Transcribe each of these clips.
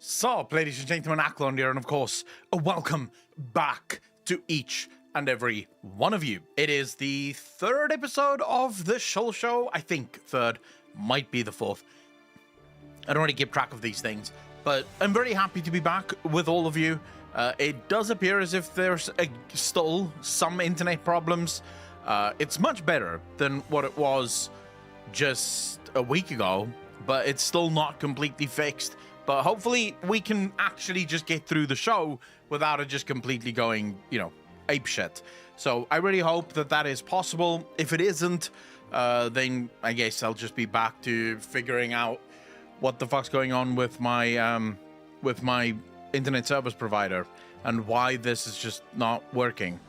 So, ladies and gentlemen, Accolonn here, and of course, a welcome back to each and every one of you. It is the third episode of the Shill show. I think third, might be the fourth. I don't really keep track of these things, but I'm very happy to be back with all of you. It does appear as if there's still some internet problems. It's much better than what it was just a week ago, but it's still not completely fixed. But hopefully we can actually just get through the show without it just completely going, apeshit. So I really hope that that is possible. If it isn't, then I guess I'll just be back to figuring out what the fuck's going on with my internet service provider and why this is just not working.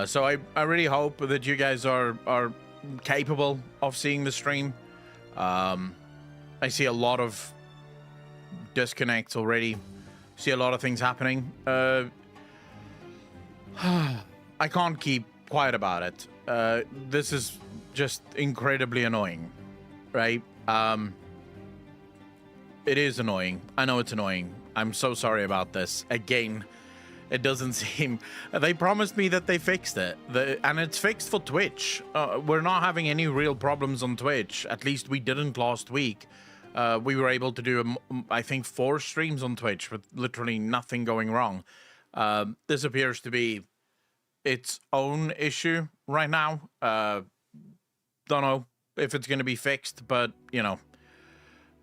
So I really hope that you guys are capable of seeing the stream. I see a lot of disconnects already. See a lot of things happening. I can't keep quiet about it. This is just incredibly annoying, right? It is annoying. I know it's annoying. I'm so sorry about this. Again, it doesn't seem... They promised me that they fixed it. And it's fixed for Twitch. We're not having any real problems on Twitch. At least we didn't last week. We were able to do, I think, 4 streams on Twitch with literally nothing going wrong. This appears to be its own issue right now. Don't know if it's going to be fixed, but,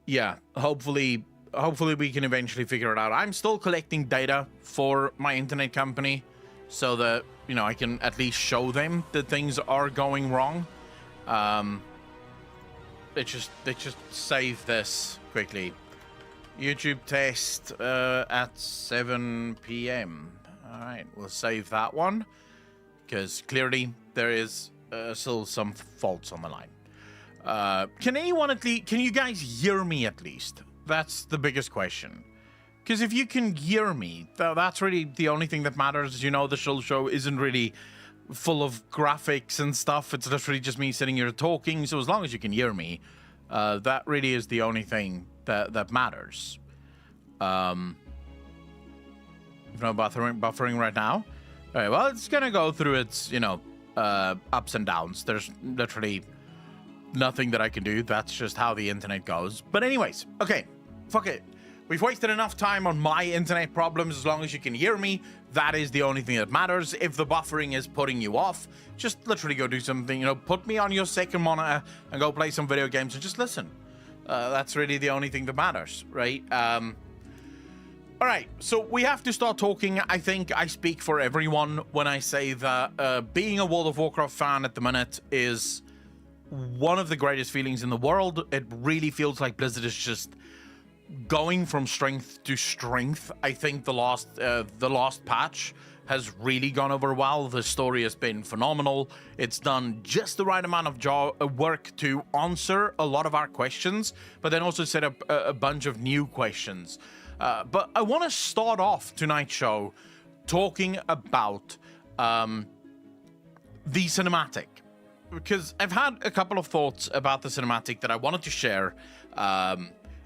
yeah, hopefully we can eventually figure it out. I'm still collecting data for my internet company so that, I can at least show them that things are going wrong. Let's just save this quickly. YouTube test at 7 p.m. All right, we'll save that one because clearly there is still some faults on the line. Can you guys hear me at least? That's the biggest question. Because if you can hear me, that's really the only thing that matters. The Shill show isn't really full of graphics and stuff. It's literally just me sitting here talking. So as long as you can hear me, that really is the only thing that matters. No buffering right now. All right. Well, it's gonna go through its ups and downs. There's literally nothing that I can do. That's just how the internet goes. But anyways, okay, fuck it. We've wasted enough time on my internet problems. As long as you can hear me, that is the only thing that matters. If the buffering is putting you off, just literally go do something. Put me on your second monitor and go play some video games and just listen. That's really the only thing that matters, right? All right, so we have to start talking. I think I speak for everyone when I say that being a World of Warcraft fan at the minute is one of the greatest feelings in the world. It really feels like Blizzard is just going from strength to strength. I think the last patch has really gone over well. The story has been phenomenal. It's done just the right amount of work to answer a lot of our questions, but then also set up a bunch of new questions. But I want to start off tonight's show talking about the cinematic, because I've had a couple of thoughts about the cinematic that I wanted to share.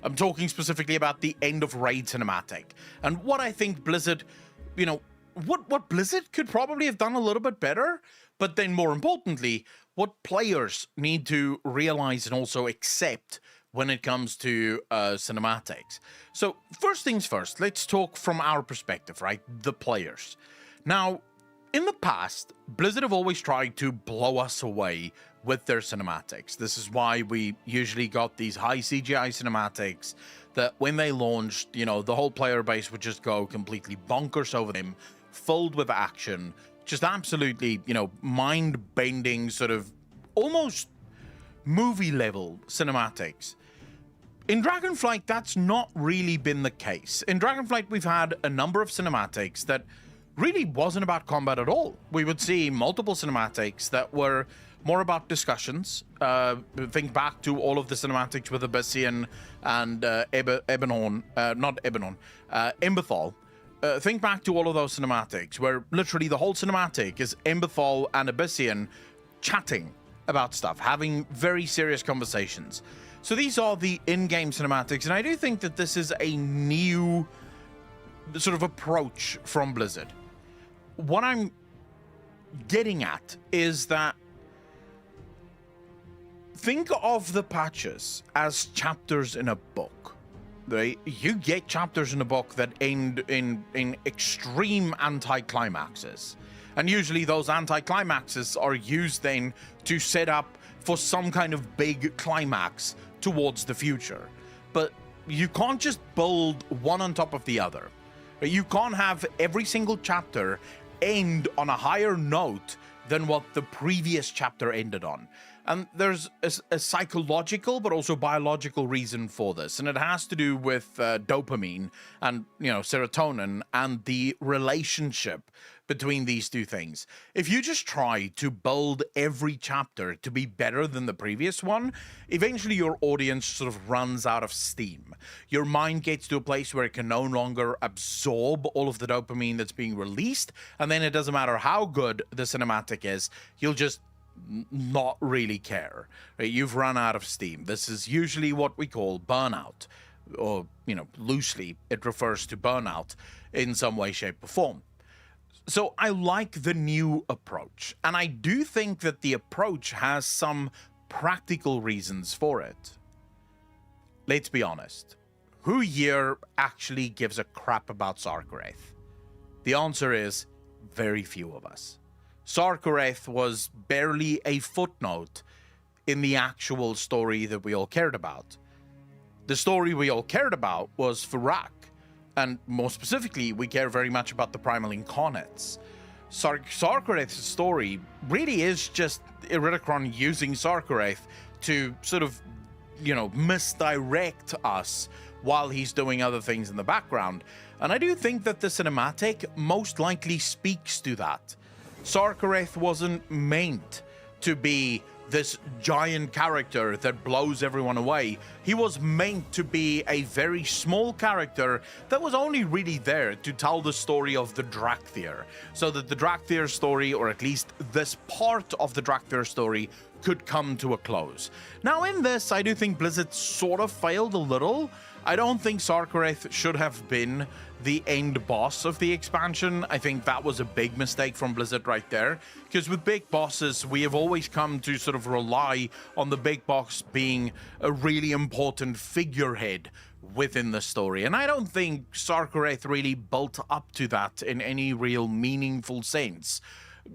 I'm talking specifically about the end of raid cinematic and what I think Blizzard, what Blizzard could probably have done a little bit better, but then more importantly, what players need to realize and also accept when it comes to cinematics. So first things first, let's talk from our perspective, right? The players. Now, in the past, Blizzard have always tried to blow us away with their cinematics. This is why we usually got these high CGI cinematics that when they launched, the whole player base would just go completely bonkers over them, filled with action, just absolutely, mind-bending, sort of almost movie-level cinematics. In Dragonflight, that's not really been the case. In Dragonflight, we've had a number of cinematics that really wasn't about combat at all. We would see multiple cinematics that were more about discussions. Think back to all of the cinematics with Abyssian and Emberthal. Think back to all of those cinematics where literally the whole cinematic is Emberthal and Abyssian chatting about stuff, having very serious conversations. So these are the in-game cinematics, and I do think that this is a new sort of approach from Blizzard. What I'm getting at is that think of the patches as chapters in a book. Right? You get chapters in a book that end in extreme anticlimaxes. And usually those anticlimaxes are used then to set up for some kind of big climax towards the future. But you can't just build one on top of the other. You can't have every single chapter end on a higher note than what the previous chapter ended on. And there's a psychological but also biological reason for this, and it has to do with dopamine and serotonin and the relationship between these two things. If you just try to build every chapter to be better than the previous one, eventually your audience sort of runs out of steam. Your mind gets to a place where it can no longer absorb all of the dopamine that's being released, and then it doesn't matter how good the cinematic is, you'll just not really care. Right? You've run out of steam. This is usually what we call burnout, or loosely it refers to burnout in some way, shape, or form. So I like the new approach, and I do think that the approach has some practical reasons for it. Let's be honest. Who here actually gives a crap about Sarkareth? The answer is very few of us. Sarkareth was barely a footnote in the actual story that we all cared about. The story we all cared about was Farak, and more specifically, we care very much about the Primal Incarnates. Sarkareth's story really is just Accolonn using Sarkareth to sort of, misdirect us while he's doing other things in the background. And I do think that the cinematic most likely speaks to that. Sarkareth wasn't meant to be this giant character that blows everyone away. He was meant to be a very small character that was only really there to tell the story of the Drakthir, so that the Drakthir story, or at least this part of the Drakthir story, could come to a close. Now in this, I do think Blizzard sort of failed a little. I don't think Sarkareth should have been the end boss of the expansion. I think that was a big mistake from Blizzard right there, because with big bosses, we have always come to sort of rely on the big boss being a really important figurehead within the story. And I don't think Sarkareth really built up to that in any real meaningful sense.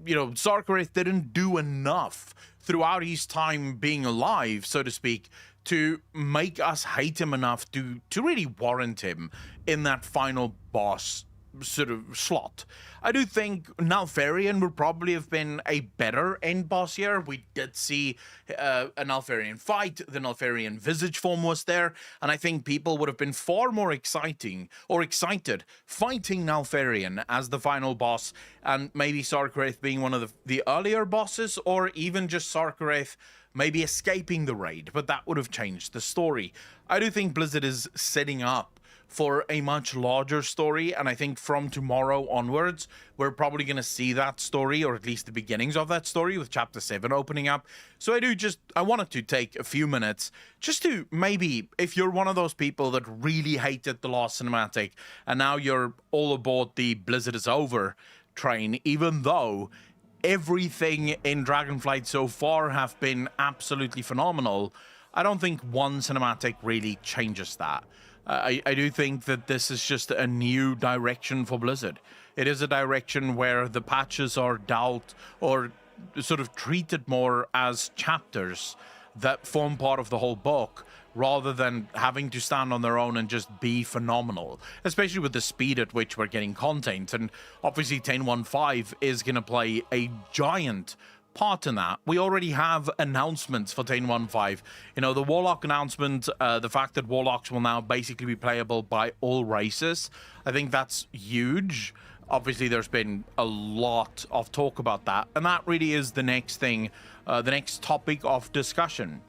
Sarkareth didn't do enough throughout his time being alive, so to speak, to make us hate him enough to really warrant him in that final boss sort of slot. I do think Naltharion would probably have been a better end boss here. We did see a Naltharion fight. The Naltharion visage form was there, and I think people would have been far more excited fighting Naltharion as the final boss, and maybe Sarkareth being one of the earlier bosses, or even just Sarkareth maybe escaping the raid, but that would have changed the story. I do think Blizzard is setting up for a much larger story, and I think from tomorrow onwards, we're probably going to see that story, or at least the beginnings of that story, with Chapter 7 opening up. So I wanted to take a few minutes just to maybe, if you're one of those people that really hated the last cinematic, and now you're all aboard the Blizzard is over train, even though everything in Dragonflight so far have been absolutely phenomenal, I don't think one cinematic really changes that. I do think that this is just a new direction for Blizzard. It is a direction where the patches are dealt or sort of treated more as chapters that form part of the whole book, rather than having to stand on their own and just be phenomenal, especially with the speed at which we're getting content. And obviously 10.1.5 is going to play a giant part in that. We already have announcements for 10.1.5. The Warlock announcement, the fact that Warlocks will now basically be playable by all races, I think that's huge. Obviously, there's been a lot of talk about that, and that really is the next thing, the next topic of discussion.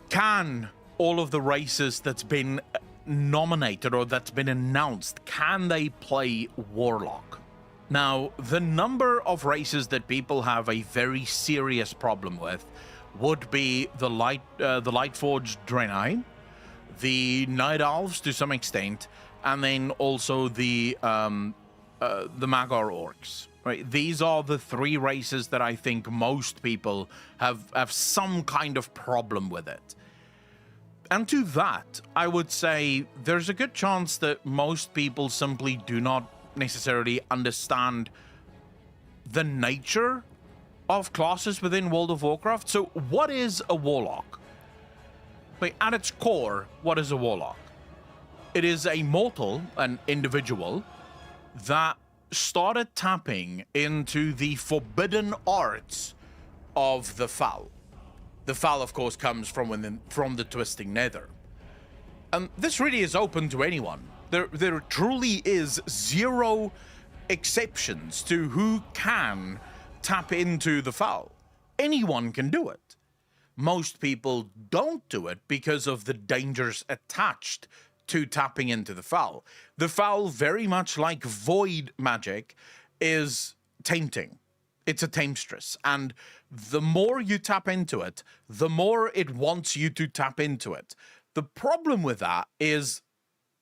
Can all of the races that's been nominated or that's been announced, can they play Warlock? Now, the number of races that people have a very serious problem with would be the Lightforged Draenei, the Night Elves to some extent, and then also the Magor Orcs. Right, these are the three races that I think most people have some kind of problem with it. And to that, I would say there's a good chance that most people simply do not necessarily understand the nature of classes within World of Warcraft. So what is a Warlock? Like, at its core, what is a Warlock? It is a mortal, an individual, that started tapping into the forbidden arts of the Foul. The Foul, of course, comes from the Twisting Nether. And this really is open to anyone. There truly is zero exceptions to who can tap into the Foul. Anyone can do it. Most people don't do it because of the dangers attached to tapping into the Foul. The Foul, very much like void magic, is tainting. It's a tamestress, and the more you tap into it, the more it wants you to tap into it. The problem with that is,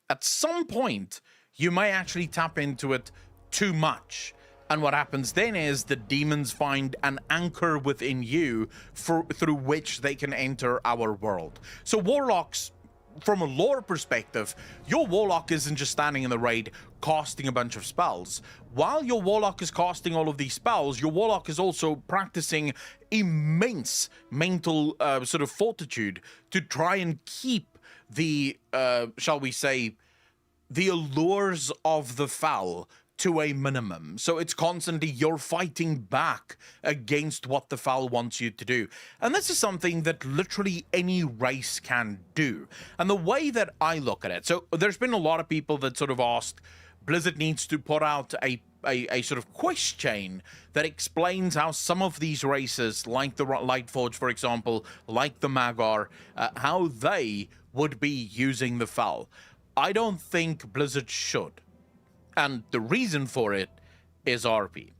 at some point, you may actually tap into it too much. And what happens then is the demons find an anchor within you through which they can enter our world. So Warlocks, from a lore perspective, your Warlock isn't just standing in the raid casting a bunch of spells. While your Warlock is casting all of these spells, your Warlock is also practicing immense mental sort of fortitude to try and keep the, shall we say, the allures of the Foul to a minimum. So it's constantly you're fighting back against what the Foul wants you to do. And this is something that literally any race can do. And the way that I look at it, so there's been a lot of people that sort of asked, Blizzard needs to put out a sort of quest chain that explains how some of these races, like the Lightforged, for example, like the Magor, how they would be using the Foul. I don't think Blizzard should. And the reason for it is RP.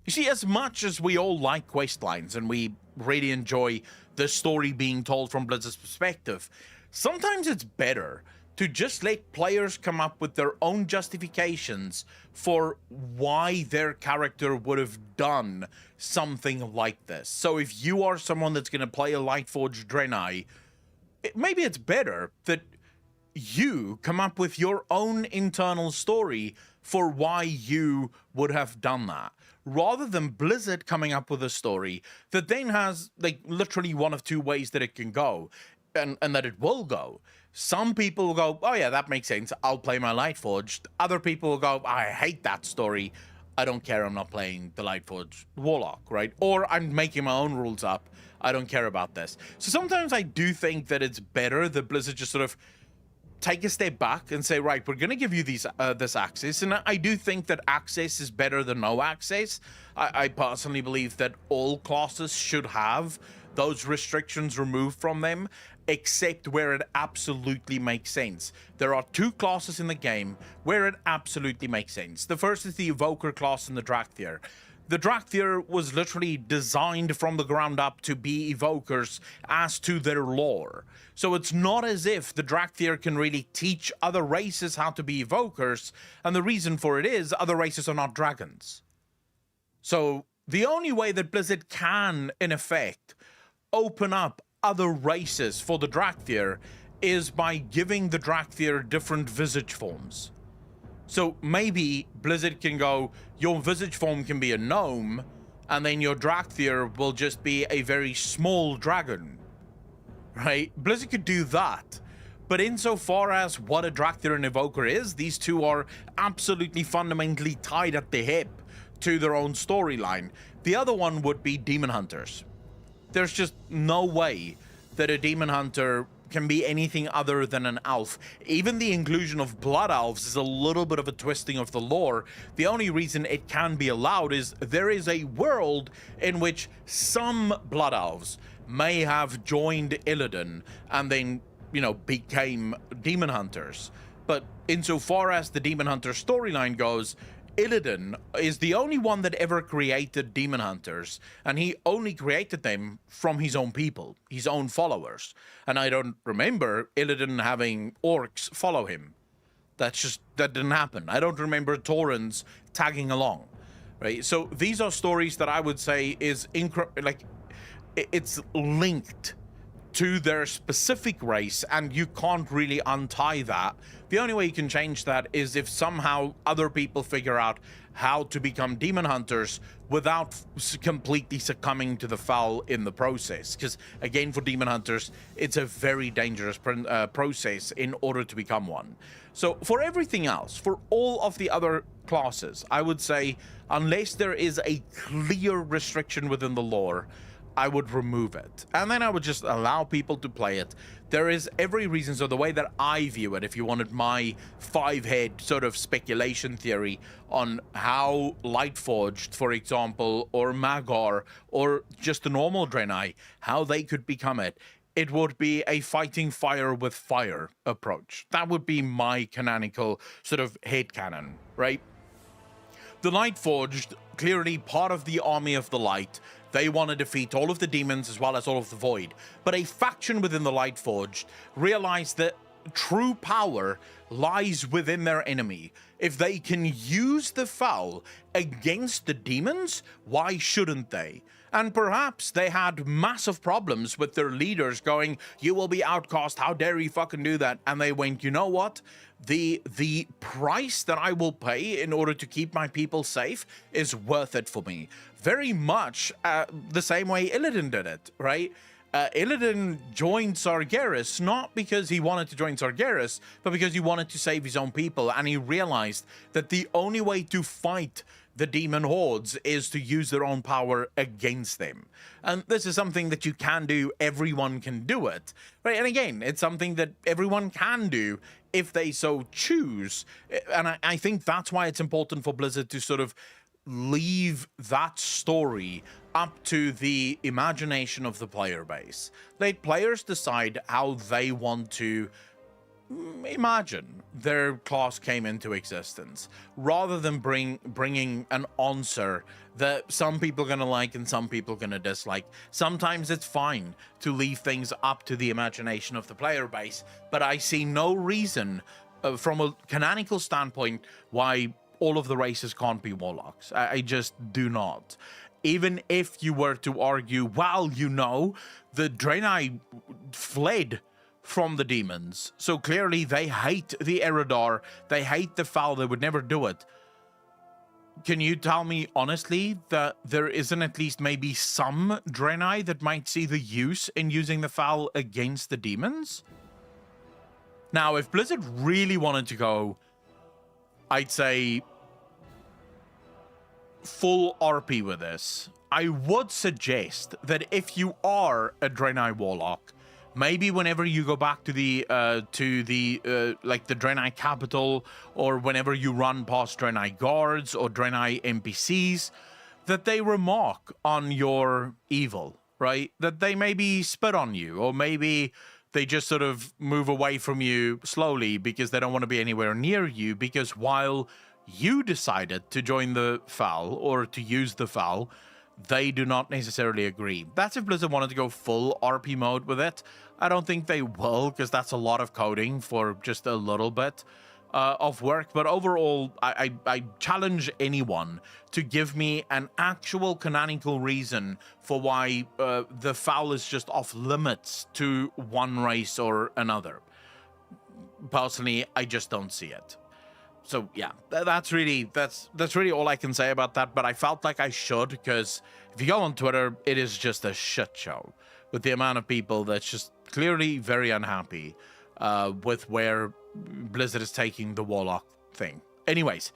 You see, as much as we all like quest lines and we really enjoy the story being told from Blizzard's perspective, sometimes it's better to just let players come up with their own justifications for why their character would have done something like this. So if you are someone that's going to play a Lightforged Draenei, maybe it's better that you come up with your own internal story for why you would have done that, rather than Blizzard coming up with a story that then has like literally one of two ways that it can go, and that it will go. Some people will go, oh yeah, that makes sense, I'll play my Lightforged. Other people will go, I hate that story, I don't care, I'm not playing the Lightforged Warlock, right? Or I'm making my own rules up, I don't care about this. So sometimes I do think that it's better that Blizzard just sort of take a step back and say, right, we're going to give you this access. And I do think that access is better than no access. I personally believe that all classes should have those restrictions removed from them, except where it absolutely makes sense. There are two classes in the game where it absolutely makes sense. The first is the Evoker class and the Drakthir. The Drakthir was literally designed from the ground up to be evokers as to their lore. So it's not as if the Drakthir can really teach other races how to be evokers, and the reason for it is other races are not dragons. So the only way that Blizzard can, in effect, open up other races for the Drakthir is by giving the Drakthir different visage forms. So maybe Blizzard can go, your visage form can be a gnome, and then your Drakthir will just be a very small dragon, right? Blizzard could do that. But insofar as what a Drakthir and Evoker is, these two are absolutely fundamentally tied at the hip to their own storyline. The other one would be Demon Hunters. There's just no way that a Demon Hunter can be anything other than an elf. Even the inclusion of blood elves is a little bit of a twisting of the lore. The only reason it can be allowed is there is a world in which some blood elves may have joined Illidan and then, you know, became demon hunters. But insofar as the demon hunter storyline goes, Illidan is the only one that ever created demon hunters, and he only created them from his own people, his own followers. And I don't remember Illidan having orcs follow him. That didn't happen. I don't remember Taurens tagging along, right? So these are stories that I would say is it's linked to their specific race, and you can't really untie that. The only way you can change that is if somehow other people figure out how to become demon hunters without completely succumbing to the foul in the process. Because again, for demon hunters, it's a very dangerous process in order to become one. So for everything else, for all of the other classes, I would say unless there is a clear restriction within the lore, I would remove it, and then I would just allow people to play it. There is every reason, so the way that I view it, if you wanted my 5-head sort of speculation theory on how Lightforged, for example, or Magar, or just the normal Draenei, how they could become it, it would be a fighting fire with fire approach. That would be my canonical sort of headcanon, right? The Lightforged, clearly part of the army of the light. They want to defeat all of the demons as well as all of the void. But a faction within the Lightforged realized that true power lies within their enemy. If they can use the foul against the demons, why shouldn't they? And perhaps they had massive problems with their leaders going, "You will be outcast, how dare you fucking do that?" And they went, "You know what? The price that I will pay in order to keep my people safe is worth it for me." Very much the same way Illidan did it, right? Illidan joined Sargeras not because he wanted to join Sargeras, but because he wanted to save his own people, and he realized that the only way to fight the demon hordes is to use their own power against them. And this is something that you can do, everyone can do it, right? And again, it's something that everyone can do if they so choose. And I think that's why it's important for Blizzard to sort of leave that story up to the imagination of the player base. Let players decide how they want to imagine their class came into existence, rather than bringing an answer that some people are going to like and some people are going to dislike. Sometimes it's fine to leave things up to the imagination of the player base, but I see no reason from a canonical standpoint why all of the races can't be warlocks. I just do not. Even if you were to argue, well, you know, the Draenei fled from the demons, so clearly they hate the Eridar, they hate the foul, they would never do it. Can you tell me honestly that there isn't at least maybe some Draenei that might see the use in using the foul against the demons? Now, if Blizzard really wanted to go, I'd say, full RP with this, I would suggest that if you are a Draenei Warlock, maybe whenever you go back to the like the Draenei capital, or whenever you run past Draenei guards or Draenei NPCs, that they remark on your evil, right? That they maybe spit on you, or maybe they just sort of move away from you slowly because they don't want to be anywhere near you, because while you decided to join the foul or to use the foul, they do not necessarily agree. That's if Blizzard wanted to go full RP mode with it. I don't think they will, because that's a lot of coding for just a little bit of work. But overall, I challenge anyone to give me an actual canonical reason for why the foul is just off limits to one race or another. Personally, I just don't see it. So yeah, that's really all I can say about that. But I felt like I should, because if you go on Twitter, it is just a shit show with the amount of people that's just clearly very unhappy with where Blizzard is taking the Warlock thing. Anyways,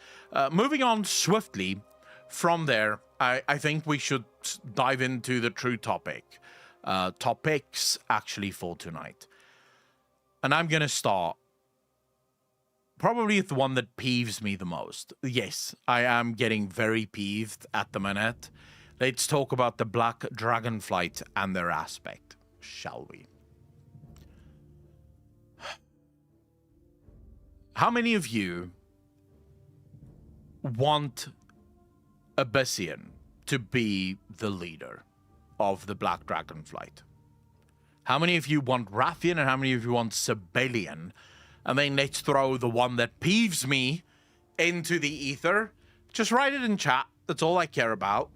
moving on swiftly from there, I think we should dive into the true topic. Topics actually for tonight. And I'm gonna start probably the one that peeves me the most. Yes, I am getting very peeved at the minute. Let's talk about the Black Dragonflight and their aspect, shall we? How many of you want Abyssian to be the leader of the Black Dragonflight? How many of you want Rathian and how many of you want Sibelian? And then let's throw the one that peeves me into the ether. Just write it in chat. That's all I care about.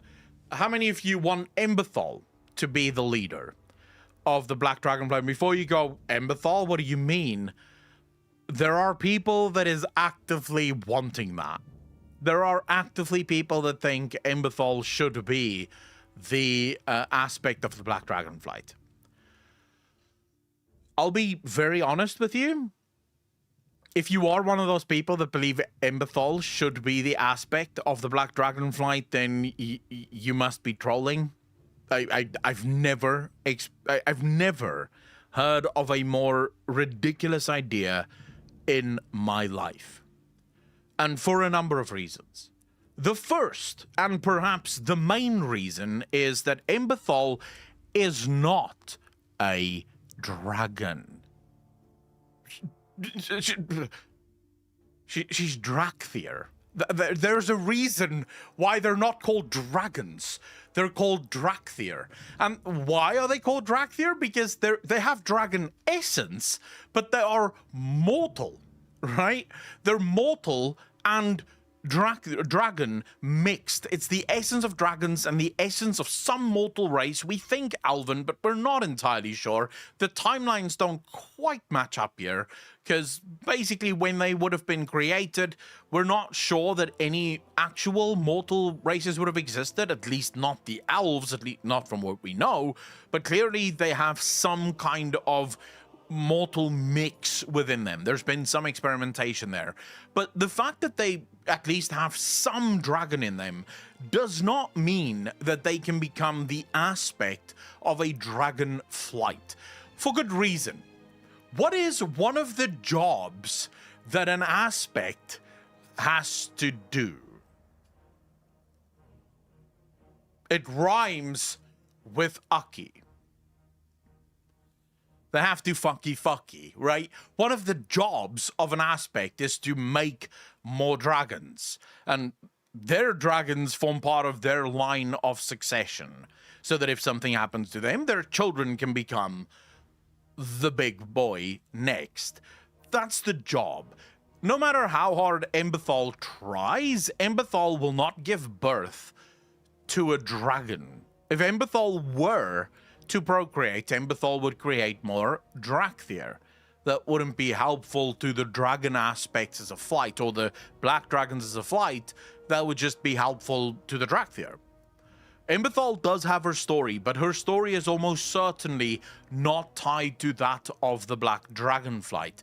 How many of you want Emberthal to be the leader of the Black Dragonflight? Before you go, Emberthal, what do you mean? There are people that is actively wanting that. There are actively people that think Emberthal should be the aspect of the Black Dragonflight. I'll be very honest with you. If you are one of those people that believe Emberthal should be the aspect of the Black Dragonflight, then you must be trolling. I've never heard of a more ridiculous idea in my life. And for a number of reasons. The first, and perhaps the main reason, is that Emberthal is not a dragon. She's Drakthir. There's a reason why they're not called dragons. They're called Drakthir. And why are they called Drakthir? Because they have dragon essence, but they are mortal, right? They're mortal and dragon mixed. It's the essence of dragons and the essence of some mortal race. We think elven, but we're not entirely sure. The timelines don't quite match up here, because basically when they would have been created, we're not sure that any actual mortal races would have existed, at least not the elves, at least not from what we know, but clearly they have some kind of mortal mix within them. There's been some experimentation there. But the fact that they at least have some dragon in them does not mean that they can become the aspect of a dragon flight. For good reason. What is one of the jobs that an aspect has to do? It rhymes with Aki. They have to fucky, right? One of the jobs of an aspect is to make more dragons. And their dragons form part of their line of succession. So that if something happens to them, their children can become the big boy next. That's the job. No matter how hard Emberthal tries, Emberthal will not give birth to a dragon. If Emberthal were to procreate, Emberthal would create more Drakthir. That wouldn't be helpful to the dragon aspects as a flight, or the black dragons as a flight. That would just be helpful to the Drakthir. Emberthal does have her story, but her story is almost certainly not tied to that of the Black Dragonflight.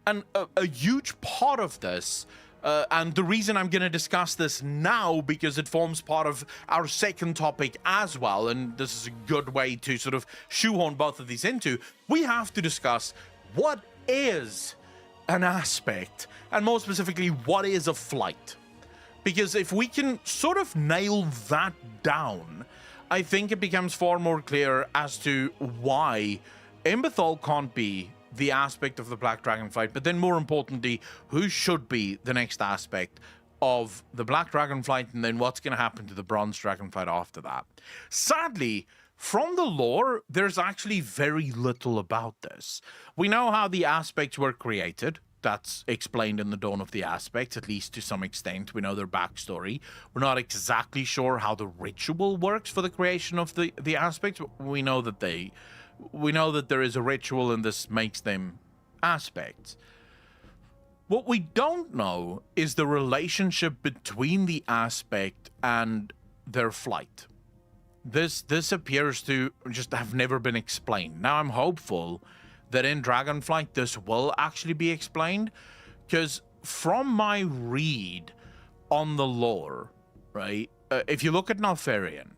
And a huge part of this, and the reason I'm going to discuss this now, because it forms part of our second topic as well, and this is a good way to sort of shoehorn both of these into, we have to discuss what is an aspect, and more specifically, what is a flight. Because if we can sort of nail that down, I think it becomes far more clear as to why Emberthal can't be the aspect of the Black Dragonflight, but then more importantly, who should be the next aspect of the Black Dragonflight, and then what's going to happen to the Bronze Dragonflight after that. Sadly, from the lore, there's actually very little about this. We know how the aspects were created. That's explained in the Dawn of the Aspects, at least to some extent. We know their backstory. We're not exactly sure how the ritual works for the creation of the aspects. We know that there is a ritual, and this makes them aspects. What we don't know is the relationship between the aspect and their flight. This appears to just have never been explained. Now, I'm hopeful that in Dragonflight this will actually be explained, because from my read on the lore, right, if you look at Nalfarian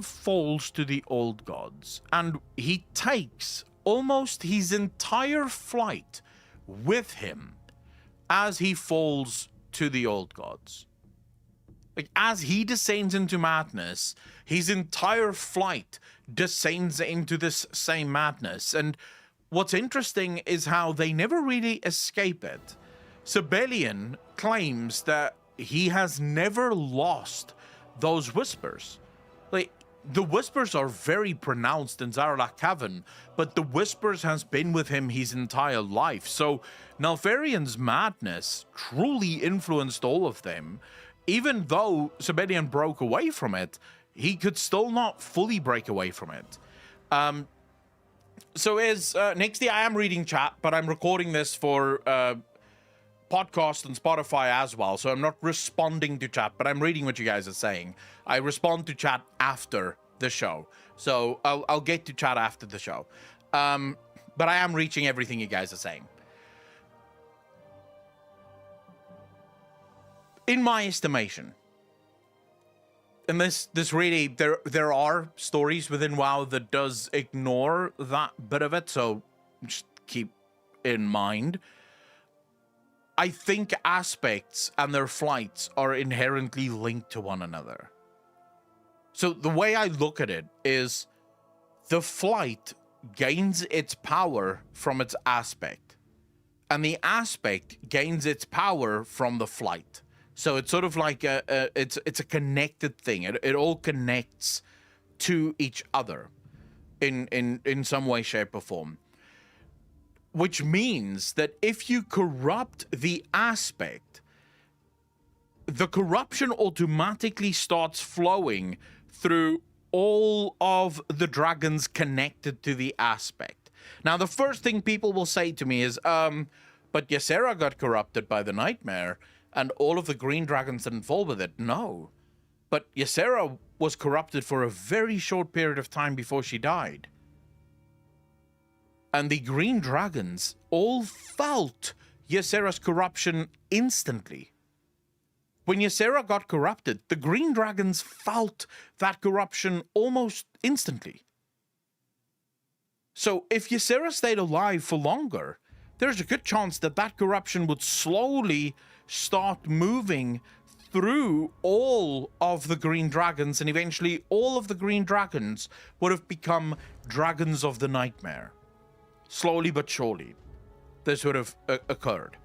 falls to the old gods, and he takes almost his entire flight with him as he falls to the old gods. Like, as he descends into madness, his entire flight descends into this same madness. And what's interesting is how they never really escape it. Sibelian claims that he has never lost those whispers. Like, the whispers are very pronounced in Zaralak Cavern, but the whispers has been with him his entire life. So Nelfarian's madness truly influenced all of them. Even though Sibelian broke away from it, he could still not fully break away from it. So as Nixty, I am reading chat, but I'm recording this for podcast and Spotify as well, so I'm not responding to chat, but I'm reading what you guys are saying. I respond to chat after the show, so I'll get to chat after the show. But I am reaching everything you guys are saying. In my estimation, and this really, there are stories within WoW that does ignore that bit of it, so just keep in mind. I think aspects and their flights are inherently linked to one another. So the way I look at it is the flight gains its power from its aspect, and the aspect gains its power from the flight. So it's sort of like it's a connected thing. It all connects to each other in some way, shape, or form. Which means that if you corrupt the aspect, the corruption automatically starts flowing through all of the dragons connected to the aspect. Now, the first thing people will say to me is, but Ysera got corrupted by the nightmare, and all of the green dragons didn't fall with it. No. But Ysera was corrupted for a very short period of time before she died. And the green dragons all felt Ysera's corruption instantly. When Ysera got corrupted, the green dragons felt that corruption almost instantly. So if Ysera stayed alive for longer, there's a good chance that that corruption would slowly start moving through all of the green dragons, and eventually all of the green dragons would have become dragons of the nightmare. Slowly but surely, this would have occurred.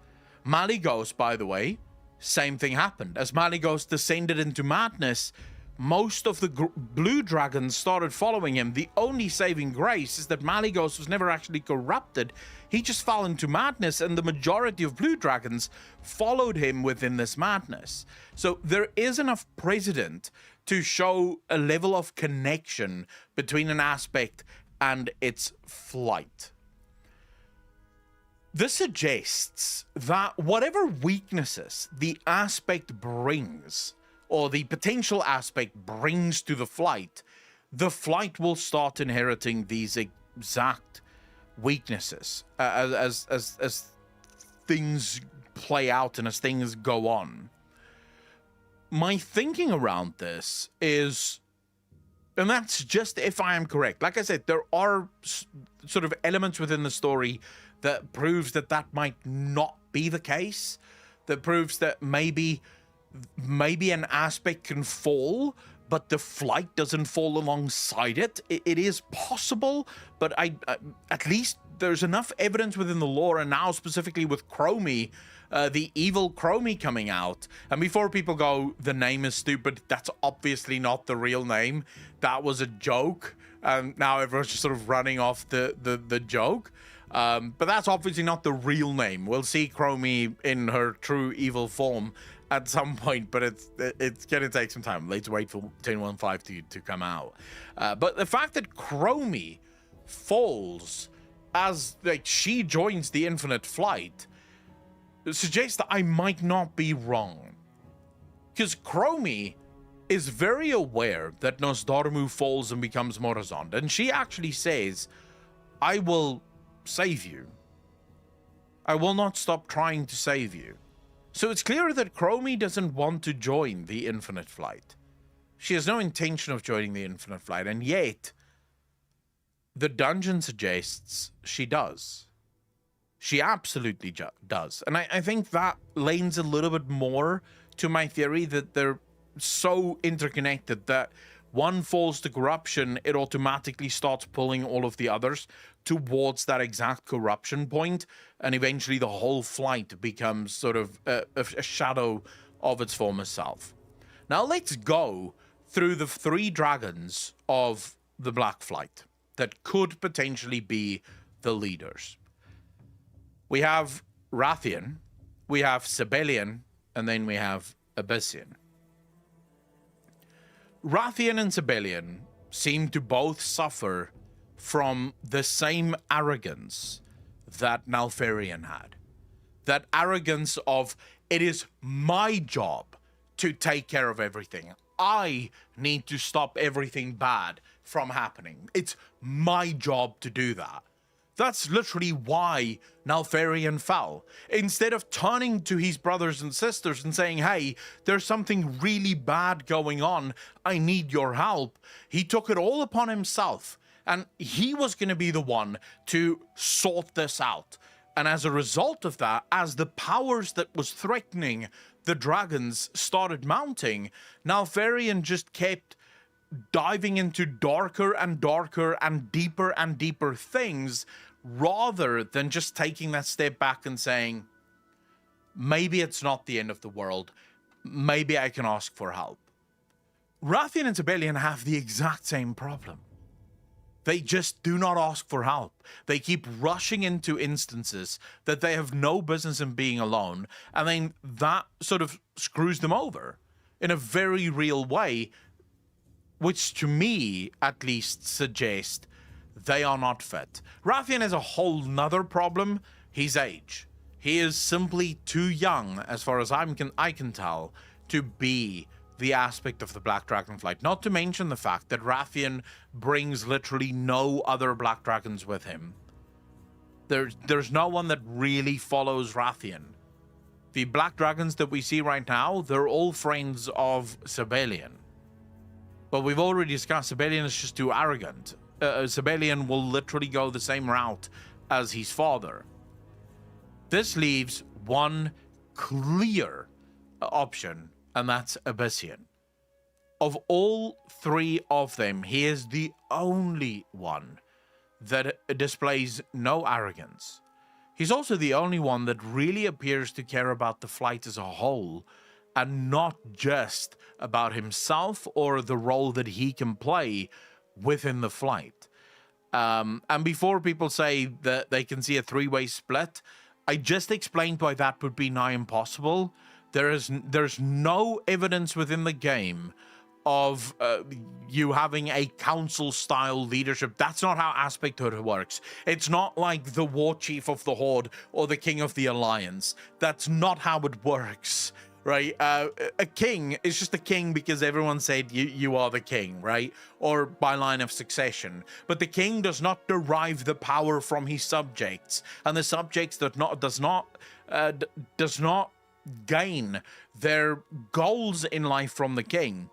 Malygos, by the way, same thing happened. As Malygos descended into madness, most of the blue dragons started following him. The only saving grace is that Malygos was never actually corrupted. He just fell into madness, and the majority of blue dragons followed him within this madness. So there is enough precedent to show a level of connection between an aspect and its flight. This suggests that whatever weaknesses the aspect brings, or the potential aspect brings to the flight will start inheriting these exact weaknesses as things play out and as things go on. My thinking around this is, and that's just if I am correct. Like I said, there are sort of elements within the story that proves that that might not be the case, that proves that maybe an aspect can fall, but the flight doesn't fall alongside it. It is possible, but I at least there's enough evidence within the lore, and now specifically with Chromie, the evil Chromie coming out. And before people go, the name is stupid, that's obviously not the real name. That was a joke. And now everyone's just sort of running off the joke. But that's obviously not the real name. We'll see Chromie in her true evil form at some point, but it's gonna take some time. Let's wait for 10.1.5 to come out. But the fact that Chromie falls as like she joins the Infinite Flight suggests that I might not be wrong, because Chromie is very aware that Nosdormu falls and becomes Morazond, and she actually says, "I will save you. I will not stop trying to save you." So it's clear that Chromie doesn't want to join the Infinite Flight. She has no intention of joining the Infinite Flight, and yet the dungeon suggests she does. She absolutely does. And I think that leans a little bit more to my theory that they're so interconnected that one falls to corruption, it automatically starts pulling all of the others towards that exact corruption point, and eventually the whole flight becomes sort of a shadow of its former self. Now let's go through the 3 dragons of the Black Flight that could potentially be the leaders. We have Rathian, we have Sibelian, and then we have Abyssian. Rathian and Sibelian seem to both suffer from the same arrogance that Nalfarian had. That arrogance of, it is my job to take care of everything. I need to stop everything bad from happening. It's my job to do that. That's literally why Nalfarian fell. Instead of turning to his brothers and sisters and saying, hey, there's something really bad going on, I need your help, he took it all upon himself. And he was going to be the one to sort this out. And as a result of that, as the powers that was threatening the dragons started mounting, Nalfarian just kept diving into darker and darker and deeper things, rather than just taking that step back and saying, maybe it's not the end of the world. Maybe I can ask for help. Rathian and Sibelian have the exact same problem. They just do not ask for help. They keep rushing into instances that they have no business in being alone, and then that sort of screws them over in a very real way, which to me, at least, suggests they are not fit. Rathian has a whole nother problem, his age. He is simply too young, as far as I can tell, to be the aspect of the Black Dragonflight. Not to mention the fact that Rathian brings literally no other Black Dragons with him. There's no one that really follows Rathian. The Black Dragons that we see right now, they're all friends of Sibelian. But we've already discussed Sibelian is just too arrogant. Sibelian will literally go the same route as his father. This leaves one clear option, and that's Abyssian. Of all 3 of them, he is the only one that displays no arrogance. He's also the only one that really appears to care about the flight as a whole, and not just about himself or the role that he can play within the flight. And before people say that they can see a 3-way split, I just explained why that would be nigh impossible. There's no evidence within the game of you having a council-style leadership. That's not how aspecthood works. It's not like the war chief of the Horde or the king of the Alliance. That's not how it works, right? A king is just a king because everyone said you are the king, right? Or by line of succession. But the king does not derive the power from his subjects, and the subjects does not gain their goals in life from the king.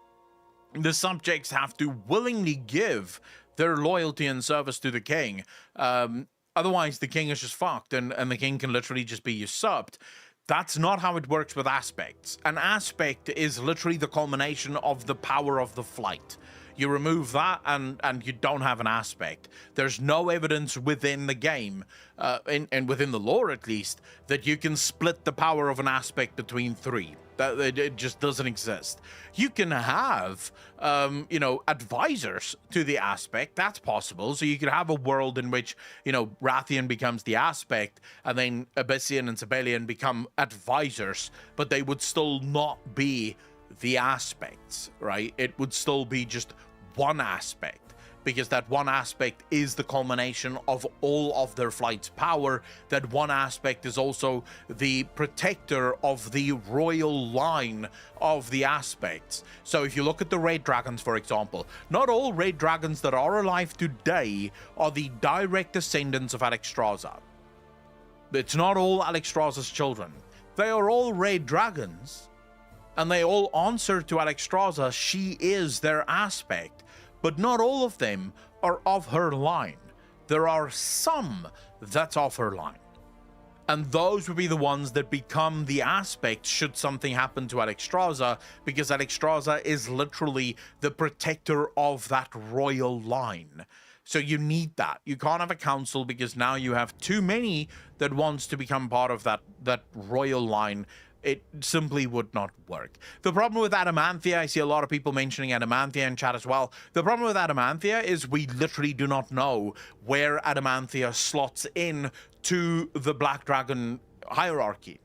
The subjects have to willingly give their loyalty and service to the king. Otherwise, the king is just fucked, and the king can literally just be usurped. That's not how it works with aspects. An aspect is literally the culmination of the power of the flight. You remove that and you don't have an aspect. There's no evidence within the game, and within the lore at least, that you can split the power of an aspect between 3. It just doesn't exist. You can have, advisors to the aspect. That's possible. So you could have a world in which, Rathian becomes the aspect, and then Abyssian and Sibelian become advisors, but they would still not be the aspects, right? It would still be just one aspect, because that one aspect is the culmination of all of their flight's power. That one aspect is also the protector of the royal line of the aspects. So if you look at the Red Dragons, for example, not all Red Dragons that are alive today are the direct descendants of Alexstrasza. It's not all Alexstrasza's children. They are all Red Dragons, and they all answer to Alexstrasza. She is their aspect. But not all of them are of her line. There are some that's of her line. And those would be the ones that become the aspect should something happen to Alexstrasza, because Alexstrasza is literally the protector of that royal line. So you need that. You can't have a council because now you have too many that wants to become part of that royal line. It simply would not work. The problem with Adamantia, I see a lot of people mentioning Adamantia in chat as well. The problem with Adamantia is we literally do not know where Adamantia slots in to the Black Dragon hierarchy.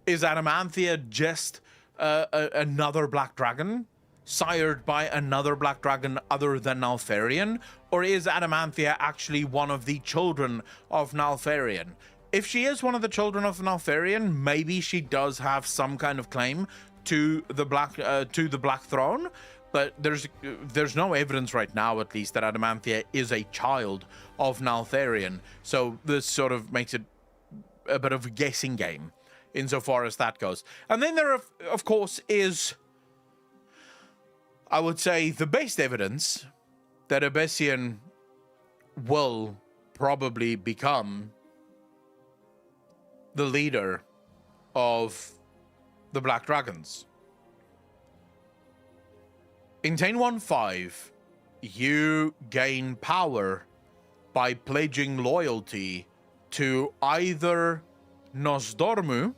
Is Adamantia just another Black Dragon sired by another Black Dragon other than Nalfarian? Or is Adamantia actually one of the children of Nalfarian? If she is one of the children of Nalfarian, maybe she does have some kind of claim to the Black Throne, but there's no evidence right now, at least, that Adamantia is a child of Nalfarian. So this sort of makes it a bit of a guessing game insofar as that goes. And then there, of course, is, I would say, the best evidence that Abyssian will probably become the leader of the Black Dragons. In Tain 1.5, you gain power by pledging loyalty to either Nosdormu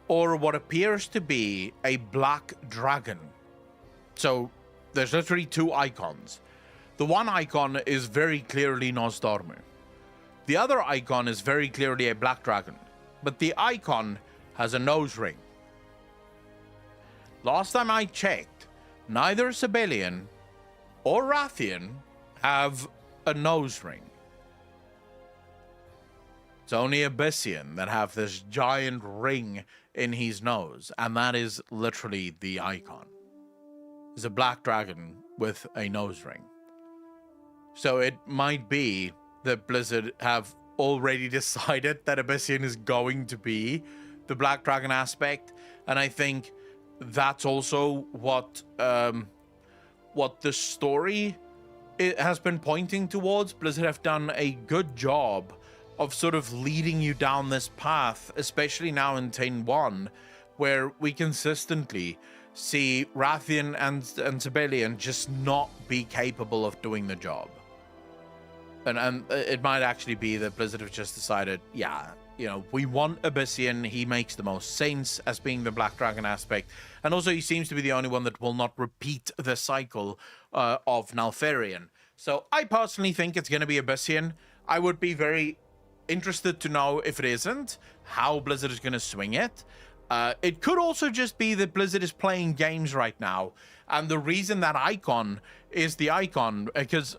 or what appears to be a Black Dragon. So there's literally two icons. The one icon is very clearly Nosdormu. The other icon is very clearly a Black Dragon, but the icon has a nose ring. Last time I checked, neither Sibelian or Rathian have a nose ring. It's only Abyssian that have this giant ring in his nose, and that is literally the icon. It's a Black Dragon with a nose ring. So it might be that Blizzard have already decided that Abyssian is going to be the Black Dragon aspect, and I think that's also what the story has been pointing towards. Blizzard have done a good job of sort of leading you down this path, especially now in Tain 1, where we consistently see Rathian and Sibelian just not be capable of doing the job. And it might actually be that Blizzard have just decided, yeah, you know, we want Abyssian. He makes the most sense as being the Black Dragon aspect. And also he seems to be the only one that will not repeat the cycle of Nalfarian. So I personally think it's going to be Abyssian. I would be very interested to know, if it isn't, how Blizzard is going to swing it. It could also just be that Blizzard is playing games right now, and the reason that icon is the icon, because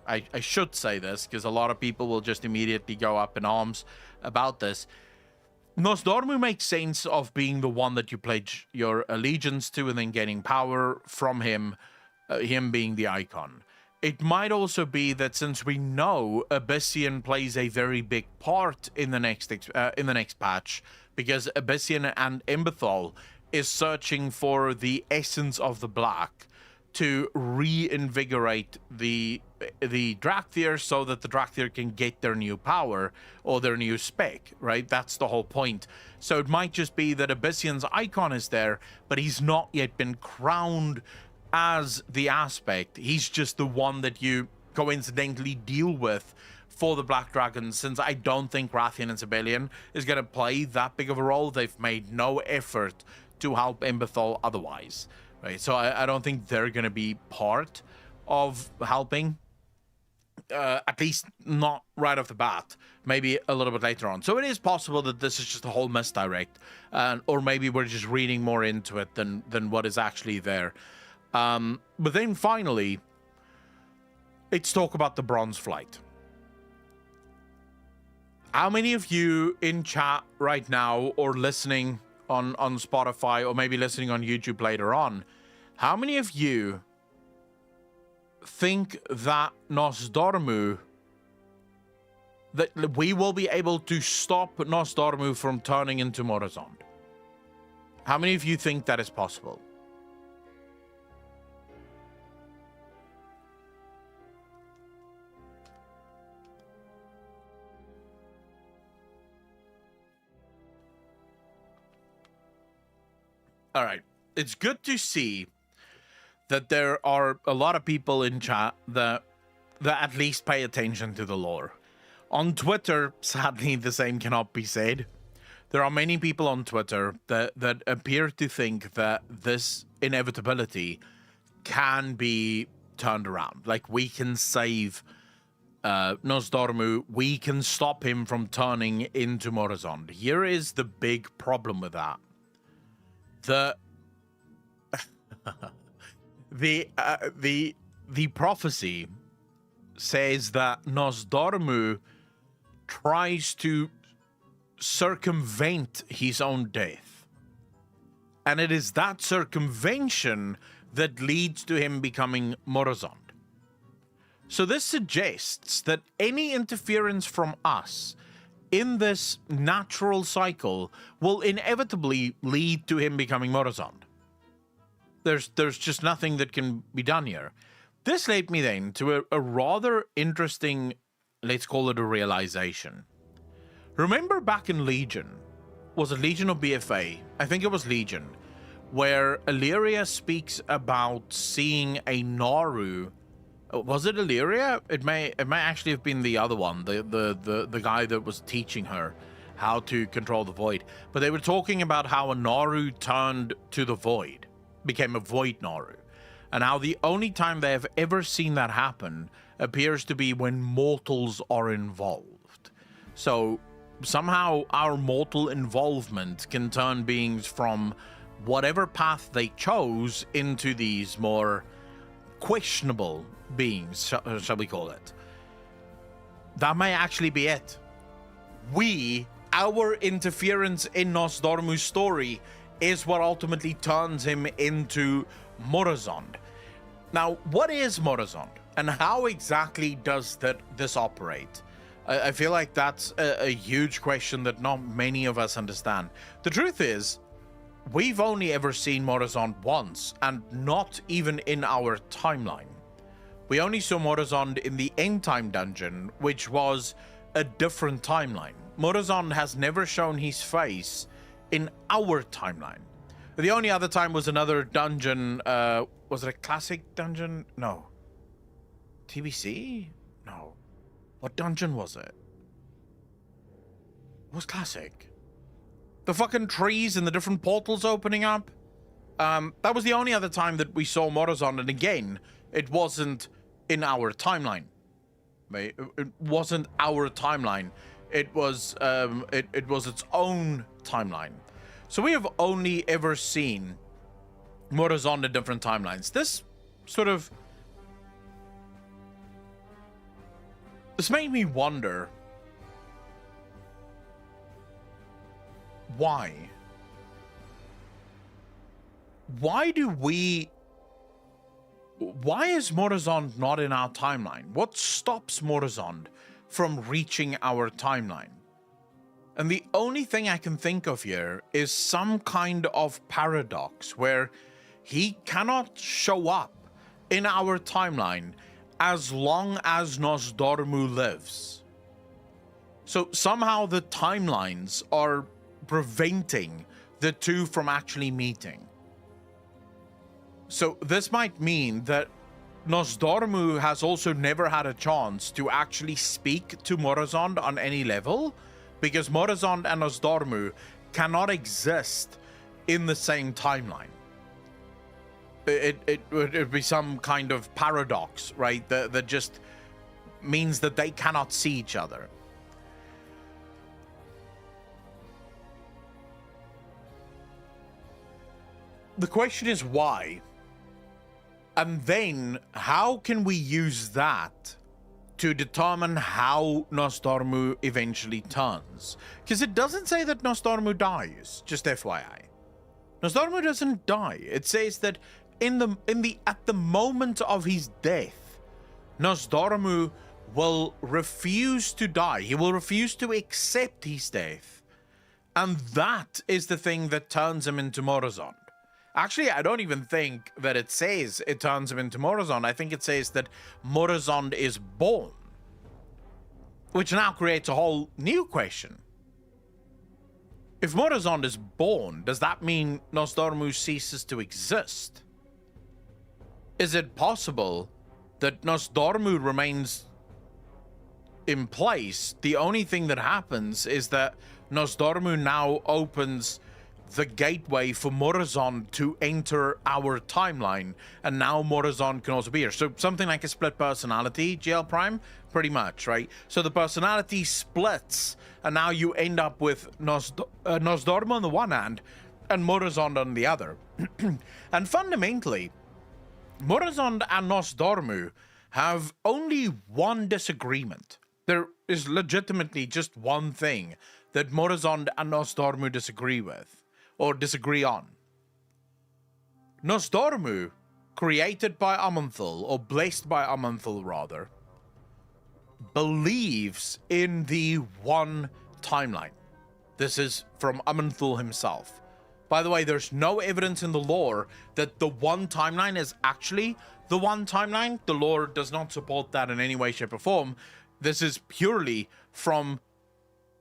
I should say this, because a lot of people will just immediately go up in arms about this. Nosdormu makes sense of being the one that you pledge your allegiance to and then getting power from him, him being the icon. It might also be that since we know Abyssian plays a very big part in the next patch, because Abyssian and Emberthal is searching for the essence of the Black to reinvigorate the Drakthir so that the Drakthir can get their new power or their new spec, right? That's the whole point. So it might just be that Abyssian's icon is there, but he's not yet been crowned as the aspect. He's just the one that you coincidentally deal with for the Black Dragons, since I don't think Rathian and Sibelian is going to play that big of a role. They've made no effort to help Emberthal otherwise, right? So I don't think they're going to be part of helping, at least not right off the bat, maybe a little bit later on. So it is possible that this is just a whole misdirect, or maybe we're just reading more into it than what is actually there. But then finally, let's talk about the Bronze Flight. How many of you in chat right now, or listening on Spotify, or maybe listening on YouTube later on, how many of you think that Nosdormu, that we will be able to stop Nosdormu from turning into Morozond? How many of you think that is possible? All right. It's good to see that there are a lot of people in chat that at least pay attention to the lore. On Twitter, sadly, the same cannot be said. There are many people on Twitter that appear to think that this inevitability can be turned around. Like, we can save Nosdormu, we can stop him from turning into Morozond. Here is the big problem with that. The prophecy says that Nosdormu tries to circumvent his own death. And it is that circumvention that leads to him becoming Morozond. So this suggests that any interference from us in this natural cycle will inevitably lead to him becoming Morozond. There's just nothing that can be done here. This led me then to a rather interesting, let's call it a realization. Remember back in Legion, was it Legion or BFA? I think it was Legion, where Illyria speaks about seeing a Naru. Was it Illyria? It may actually have been the other one, the guy that was teaching her how to control the void. But they were talking about how a Naru turned to the void, became a void Naru. And how the only time they have ever seen that happen appears to be when mortals are involved. So somehow our mortal involvement can turn beings from whatever path they chose into these more questionable beings, shall we call it. That may actually be it. Our interference in Nosdormu's story is what ultimately turns him into Morozond. Now, what is Morozond, and how exactly does this operate? I feel like that's a huge question that not many of us understand. The truth is, we've only ever seen Morozond once, and not even in our timeline. We only saw Morozond in the End Time dungeon, which was a different timeline. Morozond has never shown his face in our timeline. The only other time was another dungeon. Was it a classic dungeon? No. TBC? No. What dungeon was it? It was classic. The fucking trees and the different portals opening up. That was the only other time that we saw Morozond, and again, it wasn't in our timeline. It wasn't our timeline. It was its own timeline. So we have only ever seen Morozond in different timelines. This made me wonder why. Why is Morozond not in our timeline? What stops Morozond from reaching our timeline? And the only thing I can think of here is some kind of paradox where he cannot show up in our timeline as long as Nosdormu lives. So somehow the timelines are preventing the two from actually meeting. So this might mean that Nosdormu has also never had a chance to actually speak to Morozond on any level, because Morozond and Nosdormu cannot exist in the same timeline. It would be some kind of paradox, right? That just means that they cannot see each other. The question is why? And then how can we use that to determine how Nosdormu eventually turns? Because it doesn't say that Nosdormu dies, just FYI. Nosdormu doesn't die. It says that at the moment of his death, Nosdormu will refuse to die. He will refuse to accept his death. And that is the thing that turns him into Morozond. Actually, I don't even think that it says it turns him into Morozond. I think it says that Morozond is born. Which now creates a whole new question. If Morozond is born, does that mean Nosdormu ceases to exist? Is it possible that Nosdormu remains in place? The only thing that happens is that Nosdormu now opens the gateway for Morozond to enter our timeline, and now Morozond can also be here. So something like a split personality, GL Prime, pretty much, right? So the personality splits, and now you end up with Nosdormu on the one hand and Morozond on the other. And fundamentally, Morozond and Nosdormu have only one disagreement. There is legitimately just one thing that Morozond and Nosdormu disagree with, or disagree on. Nosdormu, created by Amanthul, or blessed by Amanthul rather, believes in the one timeline. This is from Amanthul himself. By the way, there's no evidence in the lore that the one timeline is actually the one timeline. The lore does not support that in any way, shape, or form. This is purely from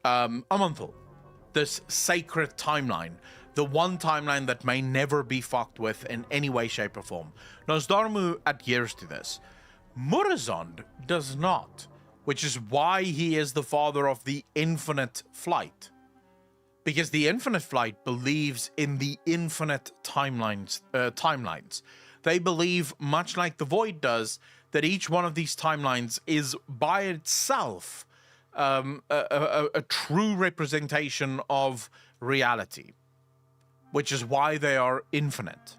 Amanthul, this sacred timeline, the one timeline that may never be fucked with in any way, shape, or form. Nosdormu adheres to this. Morozond does not, which is why he is the father of the infinite flight. Because the infinite flight believes in the infinite timelines. They believe, much like the Void does, that each one of these timelines is by itself a true representation of reality, which is why they are infinite.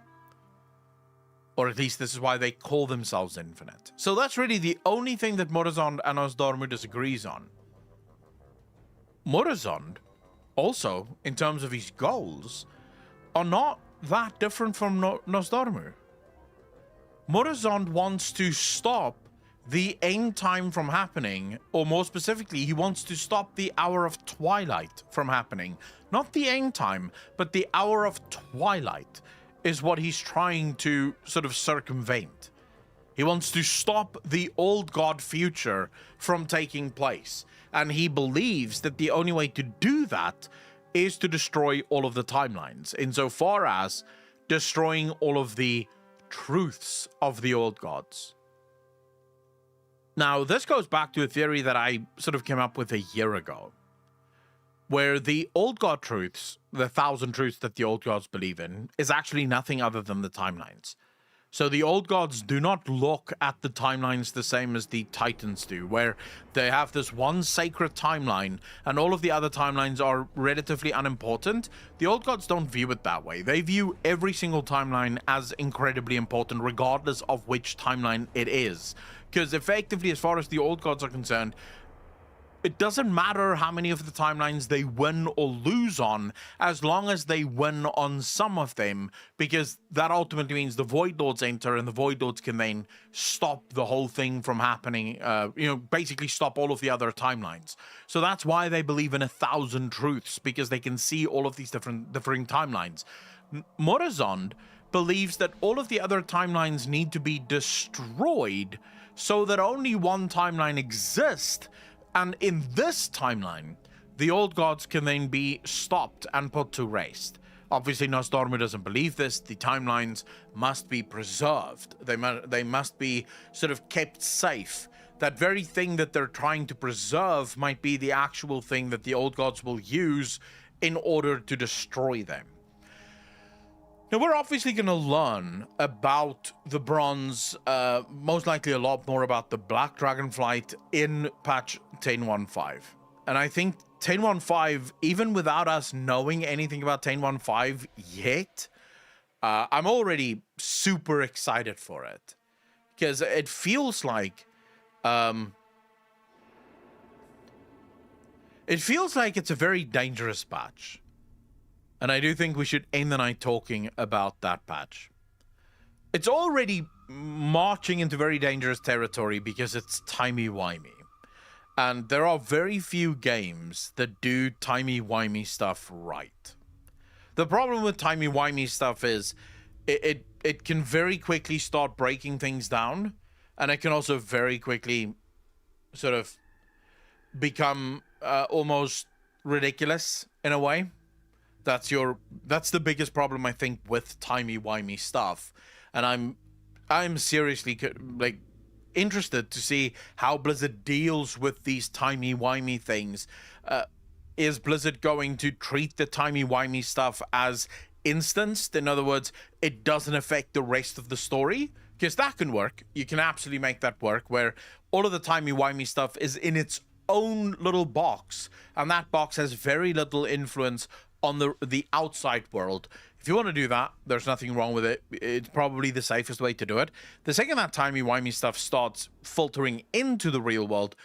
Or at least this is why they call themselves infinite. So that's really the only thing that Morozond and Nosdormu disagrees on. Morozond, also, in terms of his goals, are not that different from Nosdormu. Morozond wants to stop the end time from happening, or more specifically, he wants to stop the hour of twilight from happening. Not the end time, but the hour of twilight is what he's trying to sort of circumvent. He wants to stop the old god future from taking place. And he believes that the only way to do that is to destroy all of the timelines, insofar as destroying all of the truths of the old gods. Now, this goes back to a theory that I sort of came up with a year ago, where the old god truths, the 1,000 truths that the old gods believe in, is actually nothing other than the timelines. So the old gods do not look at the timelines the same as the Titans do, where they have this one sacred timeline and all of the other timelines are relatively unimportant. The old gods don't view it that way. They view every single timeline as incredibly important, regardless of which timeline it is. Because effectively, as far as the old gods are concerned, it doesn't matter how many of the timelines they win or lose on, as long as they win on some of them, because that ultimately means the Void Lords enter, and the Void Lords can then stop the whole thing from happening, basically stop all of the other timelines. So that's why they believe in 1,000 truths, because they can see all of these different timelines. Morozond believes that all of the other timelines need to be destroyed so that only one timeline exists. And in this timeline, the old gods can then be stopped and put to rest. Obviously, Nosdormu doesn't believe this. The timelines must be preserved. They must be sort of kept safe. That very thing that they're trying to preserve might be the actual thing that the old gods will use in order to destroy them. Now, we're obviously going to learn about the bronze, most likely a lot more about the Black Dragonflight in patch 10.15. And I think 10.15, even without us knowing anything about 10.15 yet, I'm already super excited for it. Because it feels like... it's a very dangerous patch. And I do think we should end the night talking about that patch. It's already marching into very dangerous territory because it's timey-wimey. And there are very few games that do timey-wimey stuff right. The problem with timey-wimey stuff is it can very quickly start breaking things down. And it can also very quickly sort of become almost ridiculous in a way. That's the biggest problem I think with timey-wimey stuff. And I'm seriously like interested to see how Blizzard deals with these timey-wimey things. Is Blizzard going to treat the timey-wimey stuff as instanced? In other words, it doesn't affect the rest of the story? Because that can work. You can absolutely make that work, where all of the timey-wimey stuff is in its own little box, and that box has very little influence on the outside world. If you want to do that, there's nothing wrong with it. It's probably the safest way to do it. The second that timey-wimey stuff starts filtering into the real world,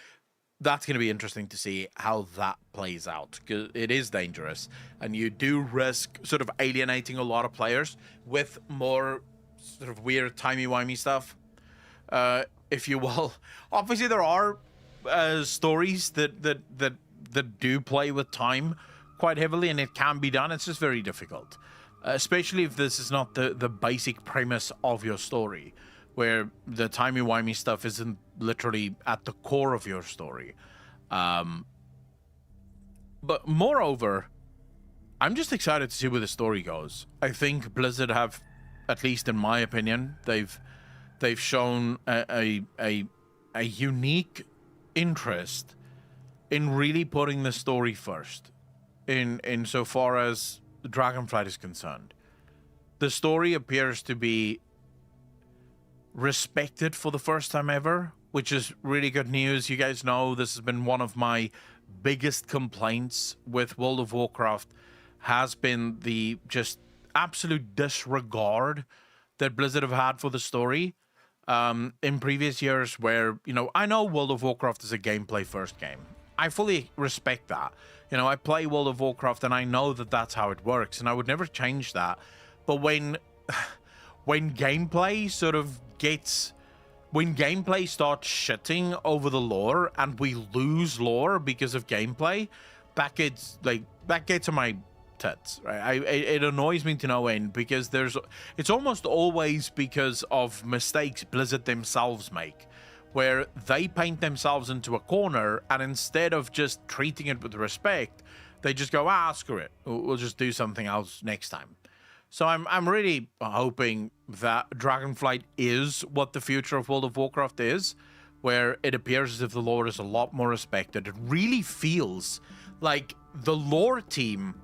that's going to be interesting to see how that plays out, because it is dangerous, and you do risk sort of alienating a lot of players with more sort of weird timey-wimey stuff, if you will. Obviously, there are stories that do play with time quite heavily, and it can be done. It's just very difficult, especially if this is not the basic premise of your story, where the timey-wimey stuff isn't literally at the core of your story. But moreover, I'm just excited to see where the story goes. I think Blizzard have, at least in my opinion, they've shown a unique interest in really putting the story first, in so far as Dragonflight is concerned. The story appears to be respected for the first time ever, which is really good news. You guys know this has been one of my biggest complaints with World of Warcraft, has been the just absolute disregard that Blizzard have had for the story. In previous years, where, you know, I know World of Warcraft is a gameplay first game. I fully respect that. You know, I play World of Warcraft and I know that that's how it works, and I would never change that. But when gameplay sort of gets, when gameplay starts shitting over the lore and we lose lore because of gameplay, that gets on my tits, right? It annoys me to no end, because it's almost always because of mistakes Blizzard themselves make, where they paint themselves into a corner, and instead of just treating it with respect, they just go, screw it, we'll just do something else next time. So I'm really hoping that Dragonflight is what the future of World of Warcraft is, where it appears as if the lore is a lot more respected. It really feels like the lore team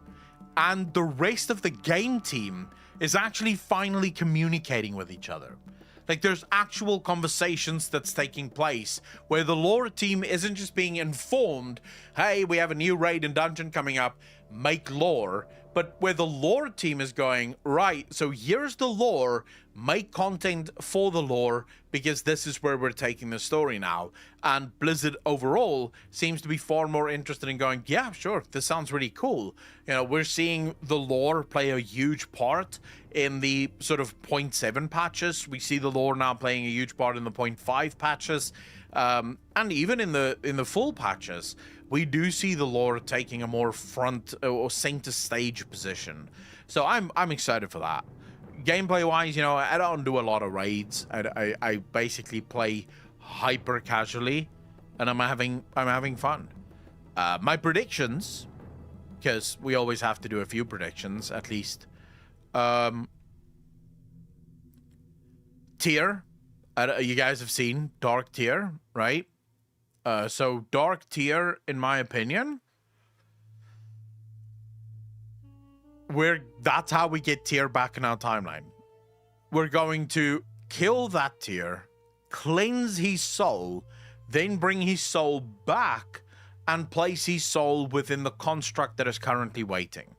and the rest of the game team is actually finally communicating with each other. Like, there's actual conversations that's taking place, where the lore team isn't just being informed, hey, we have a new raid and dungeon coming up, make lore, but where the lore team is going, right, so here's the lore, make content for the lore, because this is where we're taking the story now. And Blizzard overall seems to be far more interested in going, yeah, sure, this sounds really cool. You know, we're seeing the lore play a huge part in the sort of 0.7 patches. We see the lore now playing a huge part in the 0.5 patches. And even in the full patches, we do see the lore taking a more front or center stage position. So I'm excited for that. Gameplay wise, you know, I don't do a lot of raids. I basically play hyper casually, and I'm having fun. My predictions, because we always have to do a few predictions at least. Tier, you guys have seen Dark Tier, right? So Dark Tier, in my opinion, that's how we get Tier back in our timeline. We're going to kill that Tier, cleanse his soul, then bring his soul back and place his soul within the construct that is currently waiting.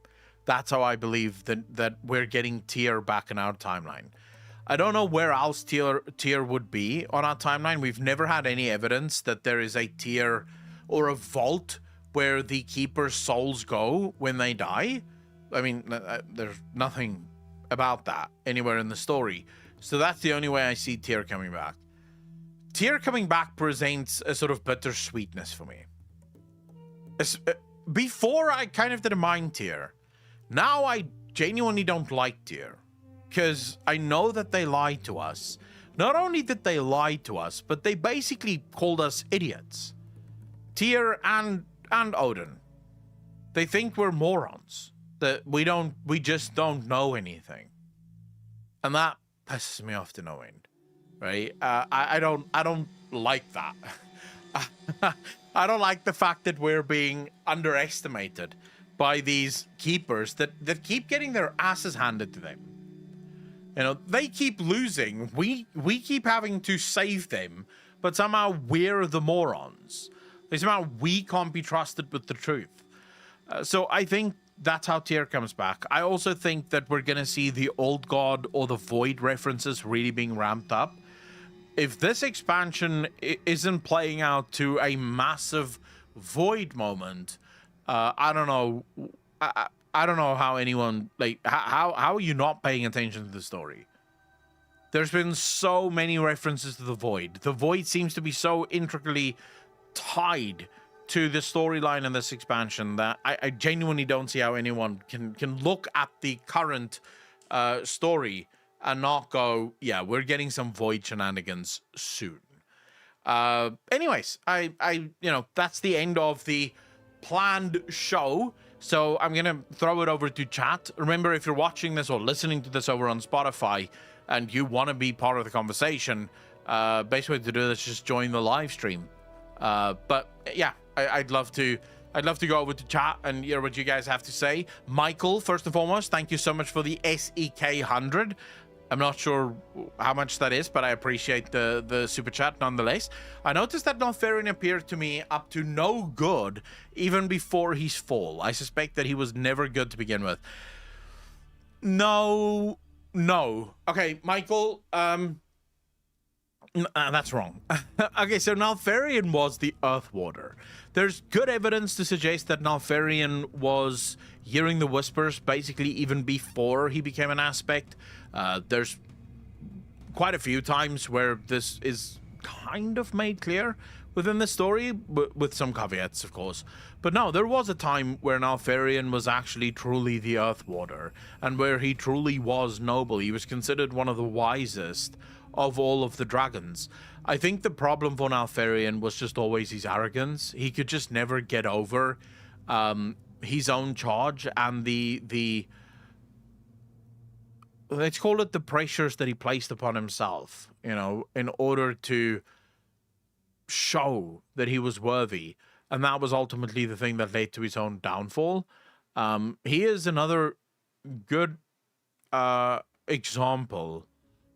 That's how I believe that we're getting Tier back in our timeline. I don't know where else tier would be on our timeline. We've never had any evidence that there is a tier or a vault where the keeper's souls go when they die. I mean, there's nothing about that anywhere in the story. So that's the only way I see Tier coming back. Tier coming back presents a sort of bittersweetness for me. Before, I kind of didn't mind Tier. Now I genuinely don't like Tier. Because I know that they lied to us. Not only did they lie to us, but they basically called us idiots. Tier and Odin. They think we're morons. That we just don't know anything. And that pisses me off to no end, right? I don't like that. I don't like the fact that we're being underestimated by these keepers that keep getting their asses handed to them. You know, they keep losing. We keep having to save them, but somehow we're the morons. Somehow we can't be trusted with the truth. So I think that's how Tyr comes back. I also think that we're going to see the Old God or the Void references really being ramped up. If this expansion isn't playing out to a massive Void moment, I don't know. I don't know how anyone, like, how are you not paying attention to the story? There's been so many references to the Void. The Void seems to be so intricately tied to the storyline in this expansion that I genuinely don't see how anyone can look at the current story and not go, yeah, we're getting some Void shenanigans soon. Anyways, I that's the end of the planned show. So I'm going to throw it over to chat. Remember, if you're watching this or listening to this over on Spotify and you want to be part of the conversation, best way to do this is just join the live stream. But yeah, I'd love to go over to chat and hear what you guys have to say. Michael, first and foremost, thank you so much for the SEK 100. I'm not sure how much that is, but I appreciate the super chat nonetheless. I noticed that Neltharion appeared to me up to no good even before his fall. I suspect that he was never good to begin with. No. Okay, Michael, that's wrong. Okay, so Neltharion was the Earth Warder. There's good evidence to suggest that Neltharion was hearing the whispers basically even before he became an aspect. There's quite a few times where this is kind of made clear within the story, with some caveats, of course. But no, there was a time where Neltharion was actually truly the Earth Warder, and where he truly was noble. He was considered one of the wisest of all of the dragons. I think the problem for Neltharion was just always his arrogance. He could just never get over his own charge and the let's call it the pressures that he placed upon himself, in order to show that he was worthy. And that was ultimately the thing that led to his own downfall. He is another good example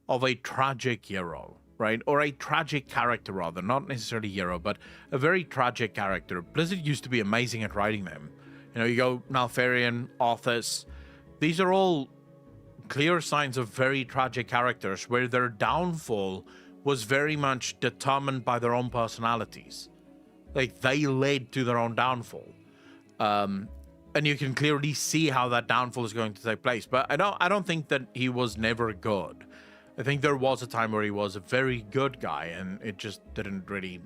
of a tragic hero, right? Or a tragic character, rather. Not necessarily hero, but a very tragic character. Blizzard used to be amazing at writing them. You go Neltharion, Arthas. These are all clear signs of very tragic characters where their downfall was very much determined by their own personalities. Like, they led to their own downfall. And you can clearly see how that downfall is going to take place. But I don't think that he was never good. I think there was a time where he was a very good guy, and it just didn't really,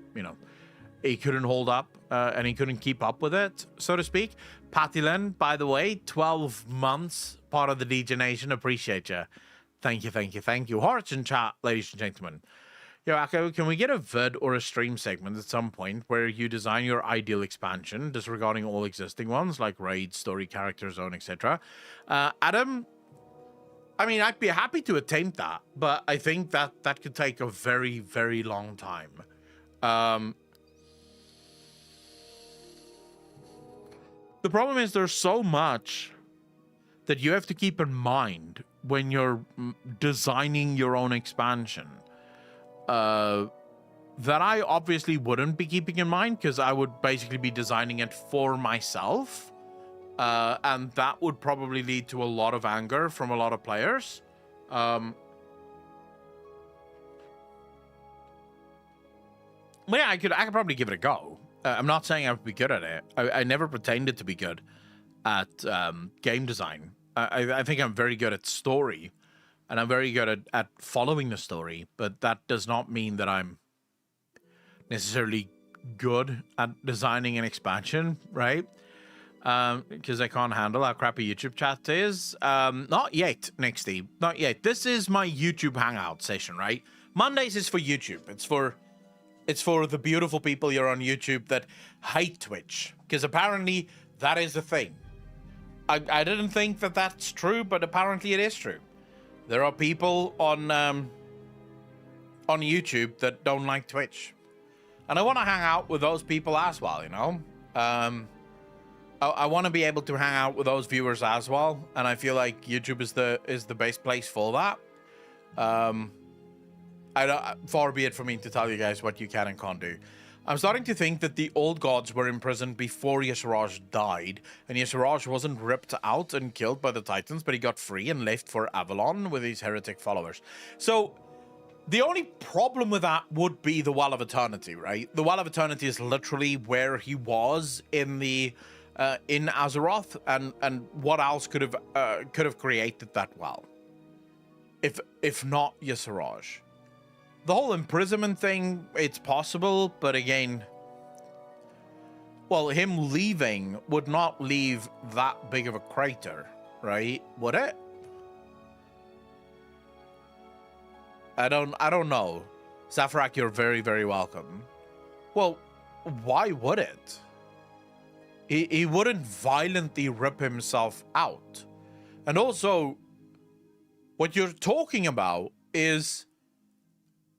he couldn't hold up, and he couldn't keep up with it, so to speak. Patilin, by the way, 12 months, part of the DJ Nation. Appreciate you. Thank you. Hearts in chat, ladies and gentlemen. Yo, Akko, can we get a vid or a stream segment at some point where you design your ideal expansion, disregarding all existing ones, like raid, story, character zone, etc.? Adam, I mean, I'd be happy to attempt that, but I think that could take a very, very long time. The problem is there's so much that you have to keep in mind when you're designing your own expansion that I obviously wouldn't be keeping in mind, because I would basically be designing it for myself. And that would probably lead to a lot of anger from a lot of players. Yeah, I could probably give it a go. I'm not saying I would be good at it. I never pretended to be good at game design. I think I'm very good at story, and I'm very good at following the story, but that does not mean that I'm necessarily good at designing an expansion, right? Because I can't handle how crappy YouTube chat is. Not yet, Nexty. Not yet. This is my YouTube hangout session, right? Mondays is for YouTube. It's for the beautiful people here on YouTube that hate Twitch, because apparently that is the thing. I didn't think that that's true, but apparently it is true. There are people on YouTube that don't like Twitch, and I want to hang out with those people as well. You know, I want to be able to hang out with those viewers as well, and I feel like YouTube is the best place for that. Far be it for me to tell you guys what you can and can't do. I'm starting to think that the old gods were imprisoned before Y'Shaarj died, and Y'Shaarj wasn't ripped out and killed by the Titans, but he got free and left for Accolonn with his heretic followers. So the only problem with that would be the Well of Eternity, right? The Well of Eternity is literally where he was in the in Azeroth, and what else could have created that well, if not Y'Shaarj? The whole imprisonment thing, it's possible, but again, well, him leaving would not leave that big of a crater, right? Would it? I don't know. Zafarak, you're very, very welcome. Well, why would it? He wouldn't violently rip himself out. And also, what you're talking about is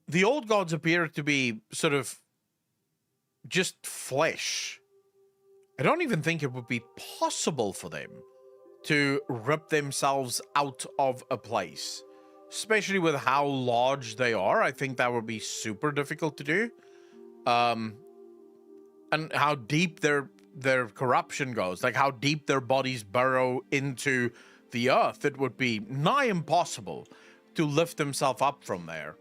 the old gods appear to be sort of just flesh. I don't even think it would be possible for them to rip themselves out of a place, especially with how large they are. I think that would be super difficult to do. And how deep their corruption goes, like how deep their bodies burrow into the earth. It would be nigh impossible to lift themselves up from there.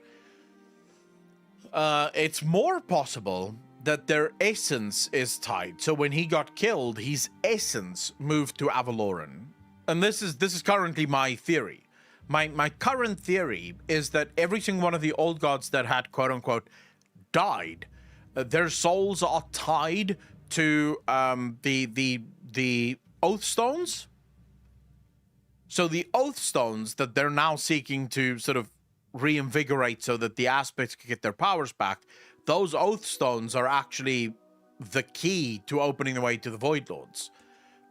It's more possible that their essence is tied. So when he got killed, his essence moved to Accolonn. And this is currently my theory. My current theory is that every single one of the old gods that had quote unquote died, their souls are tied to the oath stones. So the oath stones that they're now seeking to sort of reinvigorate so that the aspects can get their powers back, those oath stones are actually the key to opening the way to the Void Lords,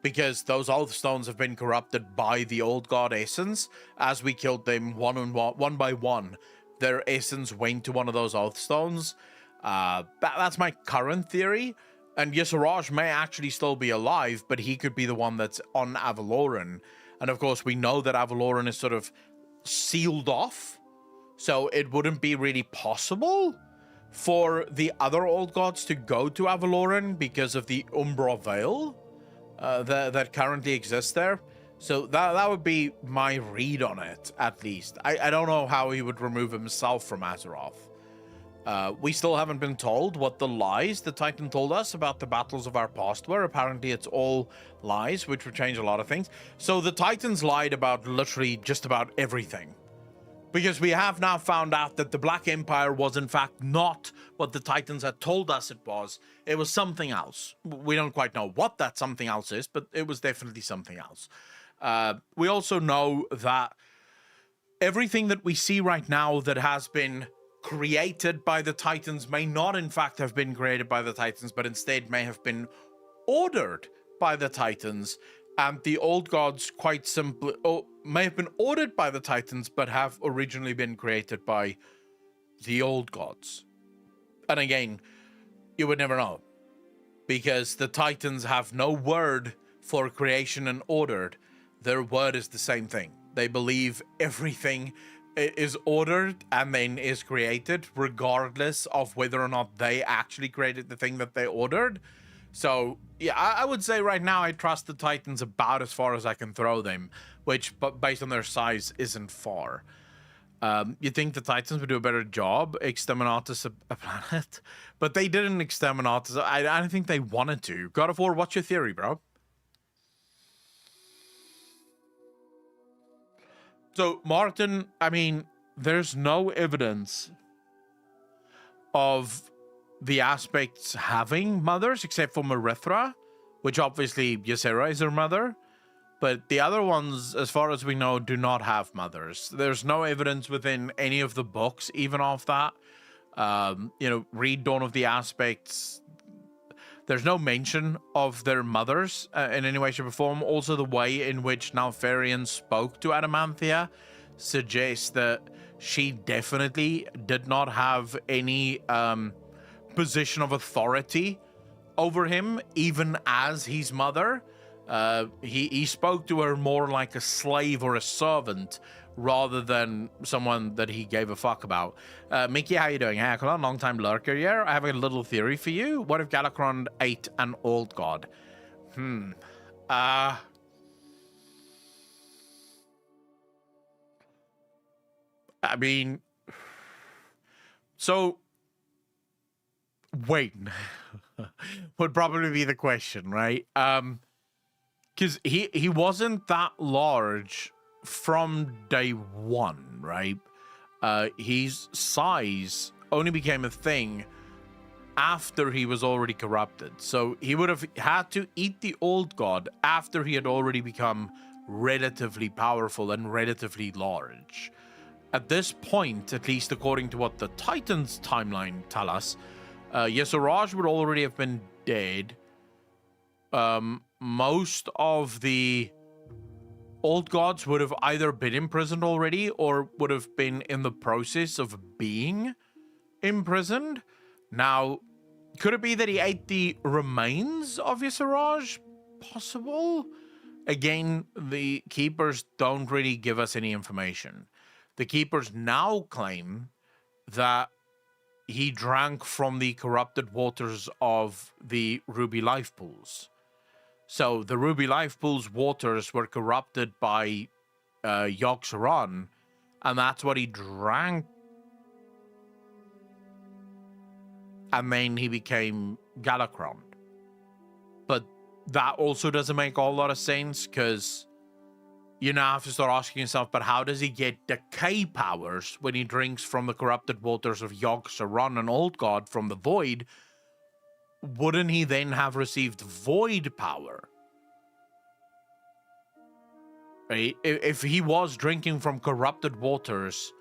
because those oath stones have been corrupted by the old god essence. As we killed them one by one, their essence went to one of those oath stones. That's my current theory. And Y'Shaarj may actually still be alive, but he could be the one that's on Accolonn. And of course, we know that Accolonn is sort of sealed off, so it wouldn't be really possible for the other old gods to go to Accolonn because of the Umbra Veil that currently exists there. So that would be my read on it, at least. I don't know how he would remove himself from Azeroth. We still haven't been told what the lies the Titan told us about the battles of our past were. Apparently it's all lies, which would change a lot of things. So the Titans lied about literally just about everything, because we have now found out that the Black Empire was in fact not what the Titans had told us it was. It was something else. We don't quite know what that something else is, but it was definitely something else. We also know that everything that we see right now that has been created by the Titans may not in fact have been created by the Titans, but instead may have been ordered by the Titans. And the old gods quite simply may have been ordered by the Titans, but have originally been created by the old gods. And again, you would never know, because the Titans have no word for creation and ordered. Their word is the same thing. They believe everything is ordered and then is created, regardless of whether or not they actually created the thing that they ordered. So yeah, I would say right now I trust the Titans about as far as I can throw them, which, but based on their size, isn't far. You think the Titans would do a better job exterminatus a planet, but they didn't exterminatus. I don't think they wanted to. God of War, what's your theory, bro? So Martin, I mean, there's no evidence of the aspects having mothers except for Marithra, which obviously Ysera is her mother, but the other ones, as far as we know, do not have mothers. There's no evidence within any of the books even of that. You know, read Dawn of the Aspects. There's no mention of their mothers in any way, shape, or form. Also, the way in which Nalfarian spoke to Adamanthia suggests that she definitely did not have any position of authority over him, even as his mother. He spoke to her more like a slave or a servant rather than someone that he gave a fuck about. Mickey, how you doing? Hey, Accolonn, long-time lurker here. I have a little theory for you. What if Galakrond ate an old god? I mean... So... Wait. Would probably be the question, right? Because he wasn't that large from day one, right? His size only became a thing after he was already corrupted. So he would have had to eat the old god after he had already become relatively powerful and relatively large. At this point, at least according to what the Titans timeline tell us, Yesuraj would already have been dead. Most of the old gods would have either been imprisoned already or would have been in the process of being imprisoned. Now, could it be that he ate the remains of Yesuraj? Possible. Again, the keepers don't really give us any information. The keepers now claim that he drank from the corrupted waters of the Ruby Life Pools. So the Ruby Life Pool's waters were corrupted by Yogg-Saron, and that's what he drank. And then he became Galakrond. But that also doesn't make a whole lot of sense, because you now have to start asking yourself, but how does he get decay powers when he drinks from the corrupted waters of Yogg-Saron, an old god from the void? Wouldn't he then have received void power? Right? If he was drinking from corrupted waters,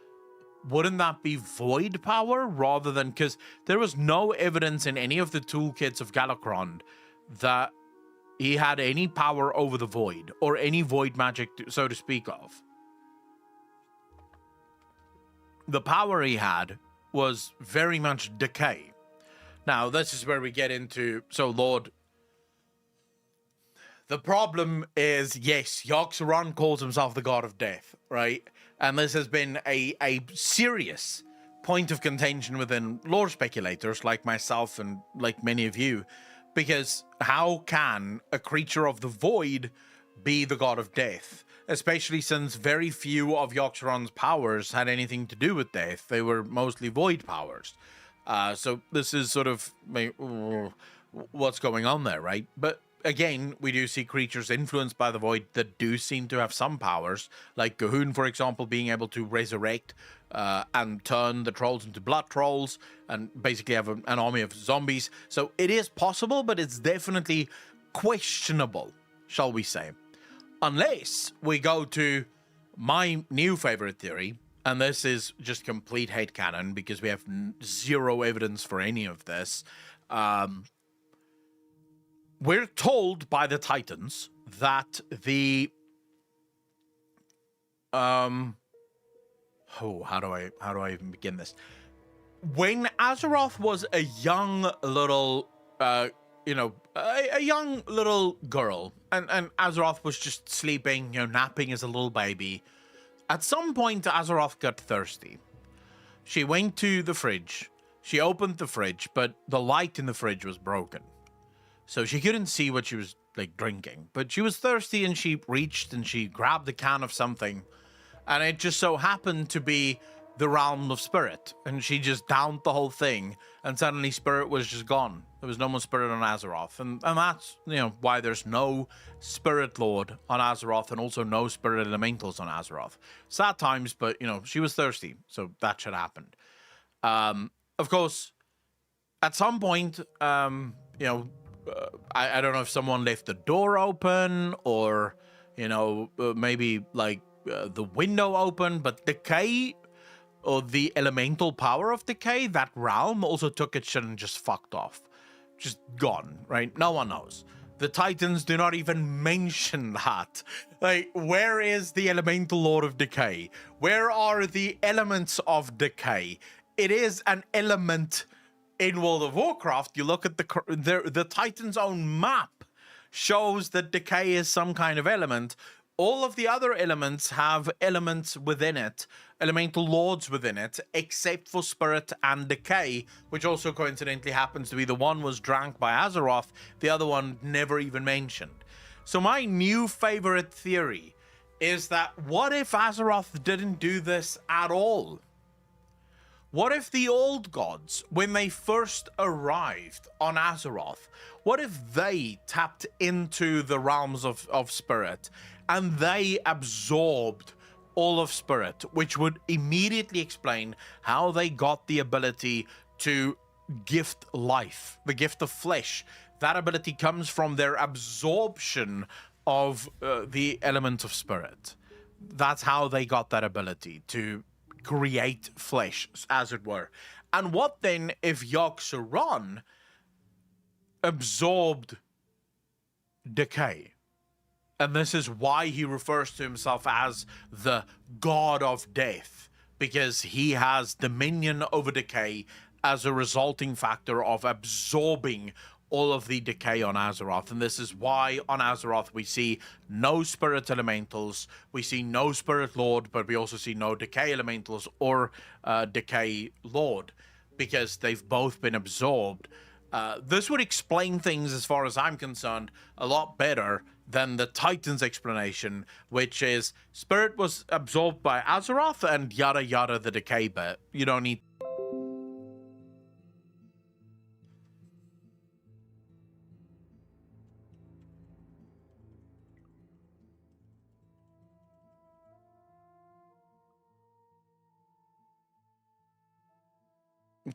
wouldn't that be void power rather than... Because there was no evidence in any of the toolkits of Galakrond that he had any power over the void or any void magic, so to speak of. The power he had was very much decay. Now, this is where we get into... So, Lord... The problem is, yes, Yogg-Saron calls himself the god of death, right? And this has been a serious point of contention within lore speculators like myself and like many of you. Because how can a creature of the void be the god of death? Especially since very few of Yogg-Saron's powers had anything to do with death. They were mostly void powers. So this is sort of what's going on there, right? But again, we do see creatures influenced by the void that do seem to have some powers, like Gahun, for example, being able to resurrect and turn the trolls into blood trolls and basically have an army of zombies. So it is possible, but it's definitely questionable, shall we say. Unless we go to my new favorite theory, and this is just complete hate canon because we have zero evidence for any of this. We're told by the Titans that the how do I even begin this? When Azeroth was a young little a young little girl, and Azeroth was just sleeping, napping as a little baby. At some point, Azeroth got thirsty. She went to the fridge. She opened the fridge, but the light in the fridge was broken. So she couldn't see what she was, drinking. But she was thirsty, and she reached and she grabbed a can of something. And it just so happened to be the realm of spirit. And she just downed the whole thing. And suddenly spirit was just gone. There was no more spirit on Azeroth. And that's, why there's no spirit lord on Azeroth and also no spirit elementals on Azeroth. Sad times, but, she was thirsty. So that should happen. Of course, at some point, I don't know if someone left the door open or, maybe the window open, but decay or the elemental power of decay, that realm also took its shit and just fucked off. just gone, right? No one knows. The Titans do not even mention that. Like, where is the elemental lord of decay? Where are the elements of decay? It is an element in World of Warcraft. You look at the Titans' own map shows that decay is some kind of element. All of the other elements have elements within it, elemental lords within it, except for spirit and decay, which also coincidentally happens to be the one was drank by Azeroth, the other one never even mentioned. So my new favorite theory is that what if Azeroth didn't do this at all? What if the old gods, when they first arrived on Azeroth, what if they tapped into the realms of spirit and they absorbed all of spirit, which would immediately explain how they got the ability to gift life, the gift of flesh. That ability comes from their absorption of the element of spirit. That's how they got that ability to create flesh, as it were. And what then if Yogg-Saron absorbed decay? And this is why he refers to himself as the god of death, because he has dominion over decay as a resulting factor of absorbing all of the decay on Azeroth. And this is why on Azeroth we see no spirit elementals, we see no spirit lord, but we also see no decay elementals or decay lord, because they've both been absorbed. This would explain things, as far as I'm concerned, a lot better than the Titans explanation, which is spirit was absorbed by Azeroth and yada yada the decay bit. You don't need...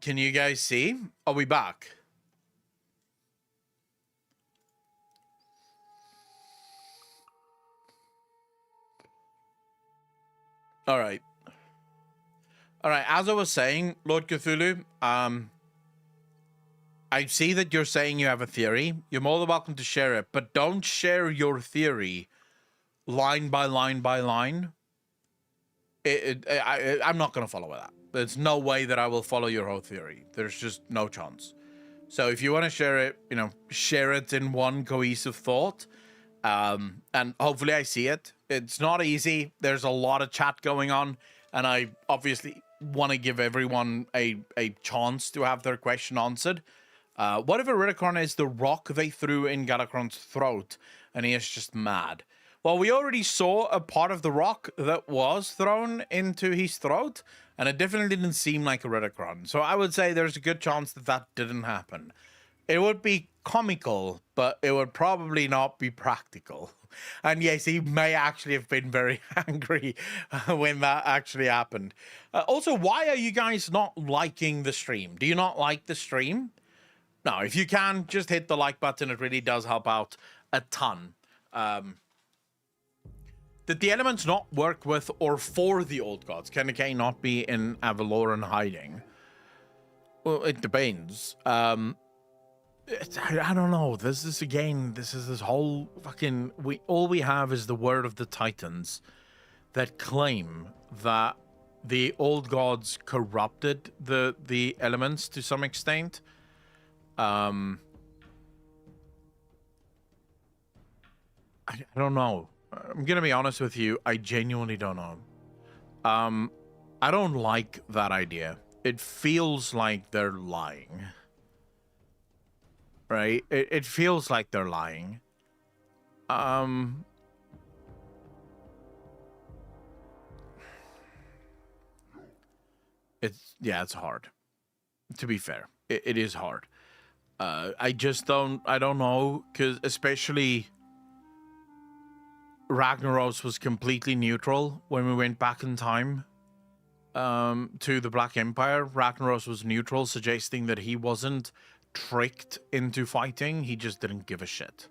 Can you guys see? Are we back? All right. All right. As I was saying, Lord Cthulhu, I see that you're saying you have a theory. You're more than welcome to share it, but don't share your theory line by line by line. I'm not going to follow that. There's no way that I will follow your whole theory. There's just no chance. So if you want to share it, you know, share it in one cohesive thought. And hopefully I see it. It's not easy. There's a lot of chat going on, and I obviously want to give everyone a chance to have their question answered. What if Iridacron is the rock they threw in Galakron's throat, and he is just mad? Well, we already saw a part of the rock that was thrown into his throat, and it definitely didn't seem like Iridacron. So I would say there's a good chance that that didn't happen. It would be comical, but it would probably not be practical. And yes, he may actually have been very angry when that actually happened. Also, why are you guys not liking the stream? Do you not like the stream? No, if you can, just hit the like button. It really does help out a ton. Did the elements not work with or for the old gods? Can decay not be in Avaloran hiding? Well, it depends. I don't know. This is this whole fucking... all we have is the word of the Titans that claim that the old gods corrupted the elements to some extent. I don't know. I'm gonna be honest with you. I genuinely don't know. I don't like that idea. It feels like they're lying. Right? It feels like they're lying. It's hard. To be fair, it is hard. I don't know, because especially Ragnaros was completely neutral when we went back in time to the Black Empire. Ragnaros was neutral, suggesting that he wasn't tricked into fighting. He just didn't give a shit.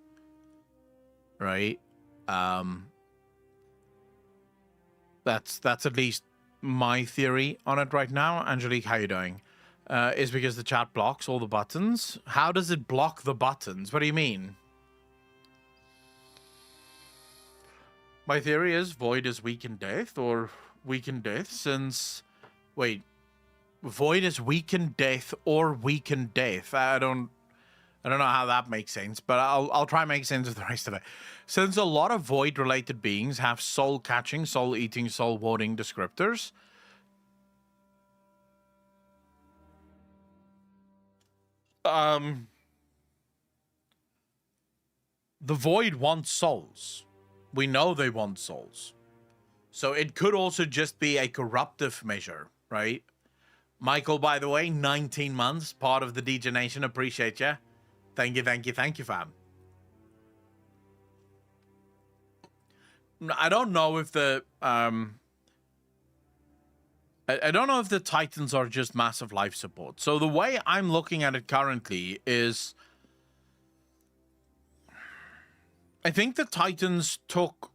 Right? That's at least my theory on it right now. Angelique, how you doing? is because the chat blocks all the buttons. How does it block the buttons? What do you mean? My theory is Void is weak in death, or weak in death since... Wait. Void is weak in death or weak in death. I don't know how that makes sense, but I'll try and make sense of the rest of it. Since a lot of Void-related beings have soul-catching, soul-eating, soul-warding descriptors... The Void wants souls. We know they want souls. So it could also just be a corruptive measure, right? Michael, by the way, 19 months, part of the DJ Nation. Appreciate you. Thank you, fam. I don't know if the... I don't know if the Titans are just massive life support. So the way I'm looking at it currently is... I think the Titans took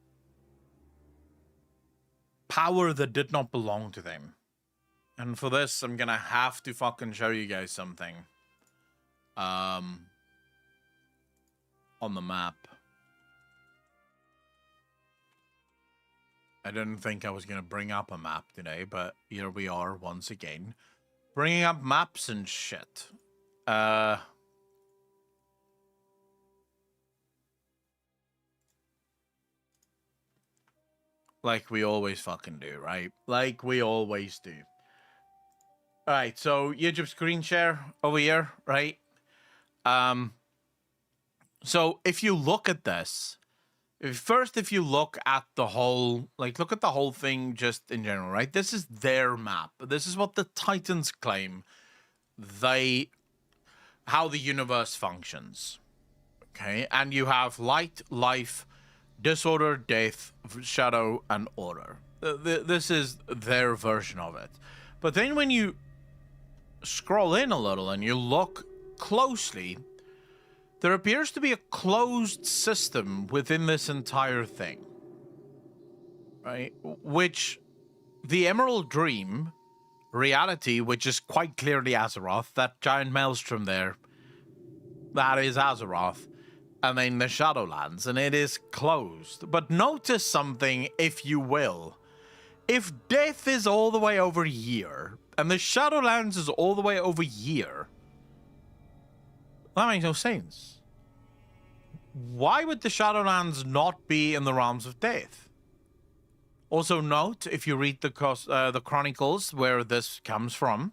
power that did not belong to them. And for this, I'm gonna have to fucking show you guys something. On the map. I didn't think I was gonna bring up a map today, but here we are once again. Bringing up maps and shit. Like we always fucking do, right? Like we always do. Alright, so YouTube screen share over here, right? So if you look at this, if you look at the whole, like look at the whole thing just in general, right? This is their map. This is what the Titans claim how the universe functions. Okay, and you have light, life, disorder, death, shadow, and order. This is their version of it. But then when you scroll in a little and you look closely, there appears to be a closed system within this entire thing. Right? Which the Emerald Dream reality, which is quite clearly Azeroth, that giant maelstrom there, that is Azeroth. And then the Shadowlands, and it is closed. But notice something, if you will. If death is all the way over here, and the Shadowlands is all the way over here, that makes no sense. Why would the Shadowlands not be in the realms of death? Also note, if you read the Chronicles where this comes from,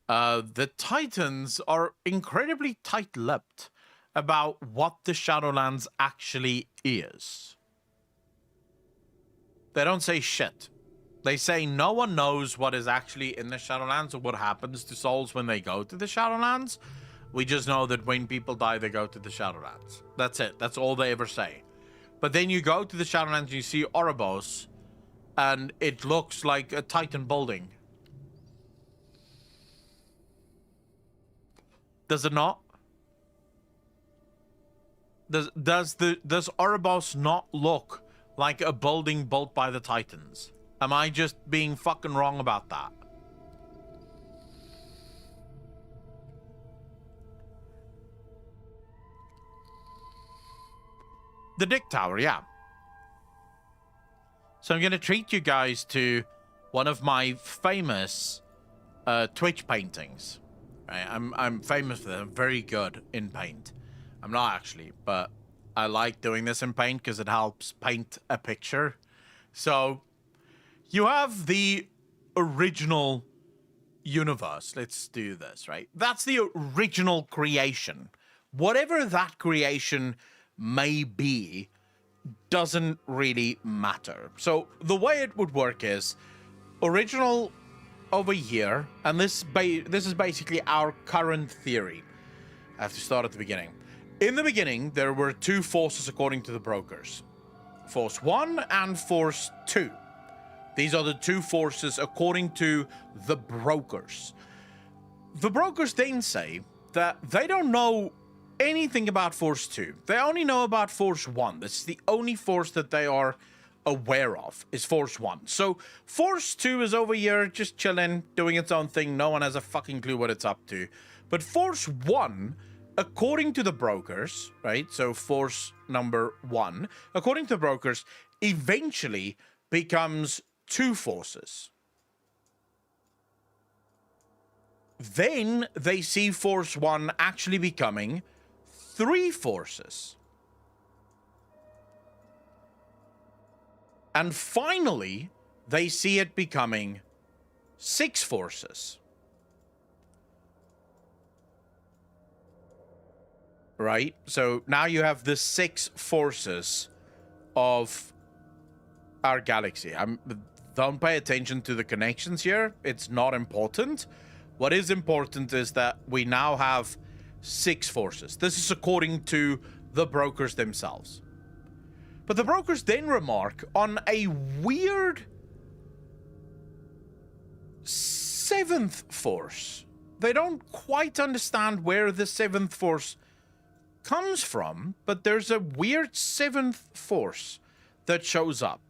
the Titans are incredibly tight-lipped about what the Shadowlands actually is. They don't say shit. They say no one knows what is actually in the Shadowlands or what happens to souls when they go to the Shadowlands. We just know that when people die, they go to the Shadowlands. That's it. That's all they ever say. But then you go to the Shadowlands and you see Oribos, and it looks like a Titan building. Does it not? Does Oribos not look like a building built by the Titans? Am I just being fucking wrong about that? The Dick Tower, yeah. So I'm gonna treat you guys to one of my famous Twitch paintings. Right? I'm famous for them. I'm very good in paint. I'm not actually, but I like doing this in paint because it helps paint a picture. So you have the original universe. Let's do this, right? That's the original creation. Whatever that creation may be doesn't really matter. So the way it would work is original over here, and this is basically our current theory. I have to start at the beginning. In the beginning, there were two forces according to the brokers. Force 1 and Force 2. These are the two forces according to the brokers. The brokers then say that they don't know anything about Force 2. They only know about Force 1. This is the only force that they are aware of is Force 1. So Force 2 is over here just chilling, doing its own thing. No one has a fucking clue what it's up to. But Force 1, according to the brokers, right? So Force number 1, according to the brokers, eventually becomes 2 forces. Then they see Force 1 actually becoming 3 forces. And finally, they see it becoming 6 forces. Right? So now you have the 6 forces of our galaxy. Don't pay attention to the connections here. It's not important. What is important is that we now have 6 forces. This is according to the brokers themselves. But the brokers then remark on a weird 7th force. They don't quite understand where the 7th force comes from, but there's a weird 7th force that shows up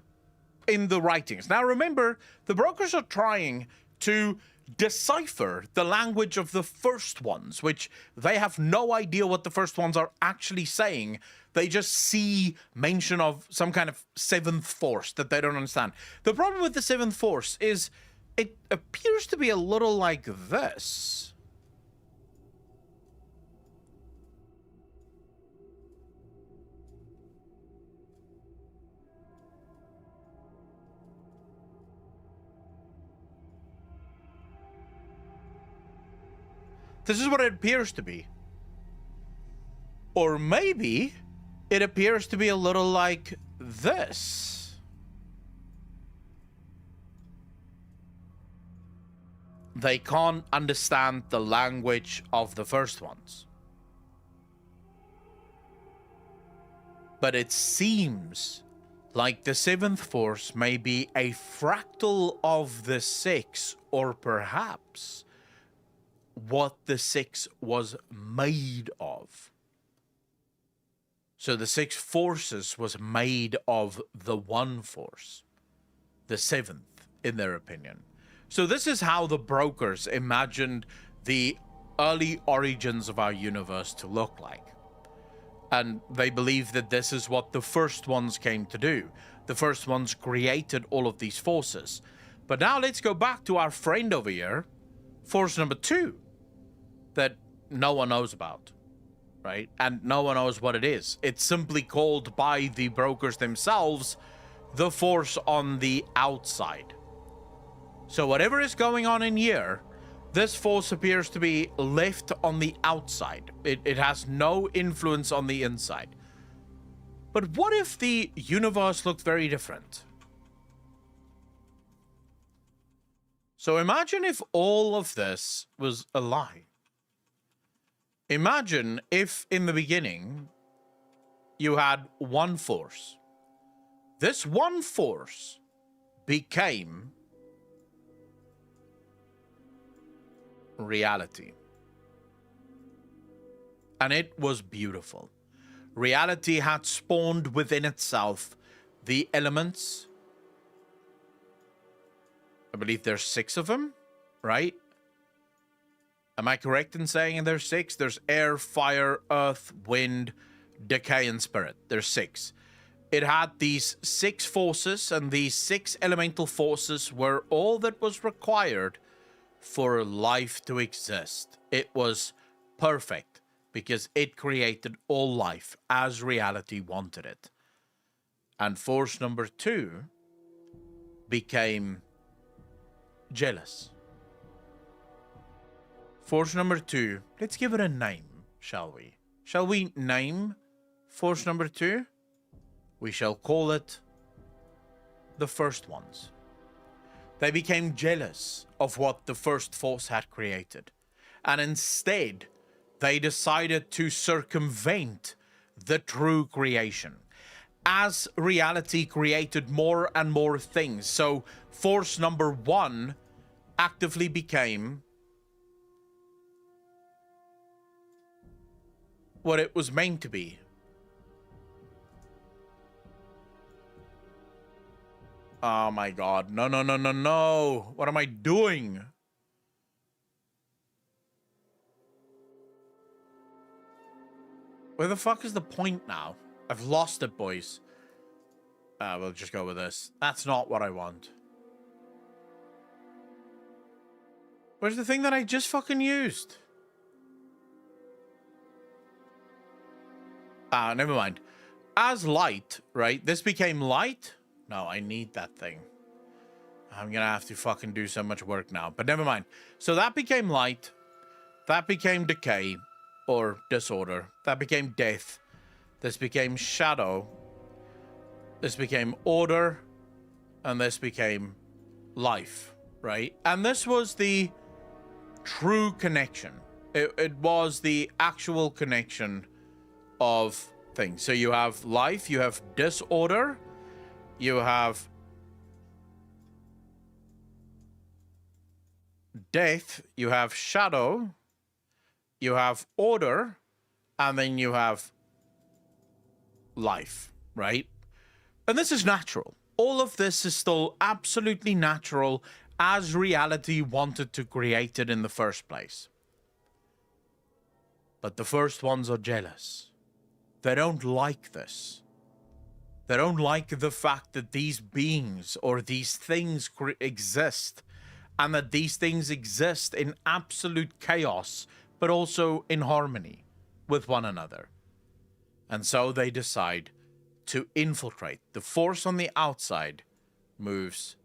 in the writings. Now remember, the brokers are trying to decipher the language of the first ones, which they have no idea what the first ones are actually saying. They just see mention of some kind of 7th force that they don't understand. The problem with the 7th force is it appears to be a little like this. This is what it appears to be. Or maybe it appears to be a little like this. They can't understand the language of the first ones. But it seems like the 7th force may be a fractal of the 6, or perhaps what the 6 was made of. So the 6 forces was made of the 1 force, the 7th, in their opinion. So this is how the brokers imagined the early origins of our universe to look like. And they believe that this is what the first ones came to do. The first ones created all of these forces. But now let's go back to our friend over here, force number 2. That no one knows about, right? And no one knows what it is. It's simply called by the brokers themselves the force on the outside. So whatever is going on in here, this force appears to be left on the outside. It has no influence on the inside. But what if the universe looked very different? So imagine if all of this was a lie. Imagine if in the beginning you had 1 force. This 1 force became reality. And it was beautiful. Reality had spawned within itself the elements. I believe there's 6 of them, right? Am I correct in saying there's 6? There's air, fire, earth, wind, decay, and spirit. There's 6. It had these 6 forces, and these 6 elemental forces were all that was required for life to exist. It was perfect because it created all life as reality wanted it. And force number 2 became jealous. Force number 2, let's give it a name, shall we? Shall we name force number 2? We shall call it the first ones. They became jealous of what the first force had created. And instead, they decided to circumvent the true creation. As reality created more and more things, so force number 1 actively became what it was meant to be. Oh my god. No, no, no, no, no. What am I doing? Where the fuck is the point now? I've lost it, boys. We'll just go with this. That's not what I want. Where's the thing that I just fucking used? Never mind. As light, right? This became light? No, I need that thing. I'm gonna have to fucking do so much work now. But never mind. So that became light. That became decay. Or disorder. That became death. This became shadow. This became order. And this became life, right? And this was the true connection. It was the actual connection of things. So you have life, you have disorder, you have death, you have shadow, you have order, and then you have life, right? And this is natural. All of this is still absolutely natural as reality wanted to create it in the first place. But the first ones are jealous. They don't like this. They don't like the fact that these beings or these things exist, and that these things exist in absolute chaos, but also in harmony with one another. And so they decide to infiltrate. The force on the outside moves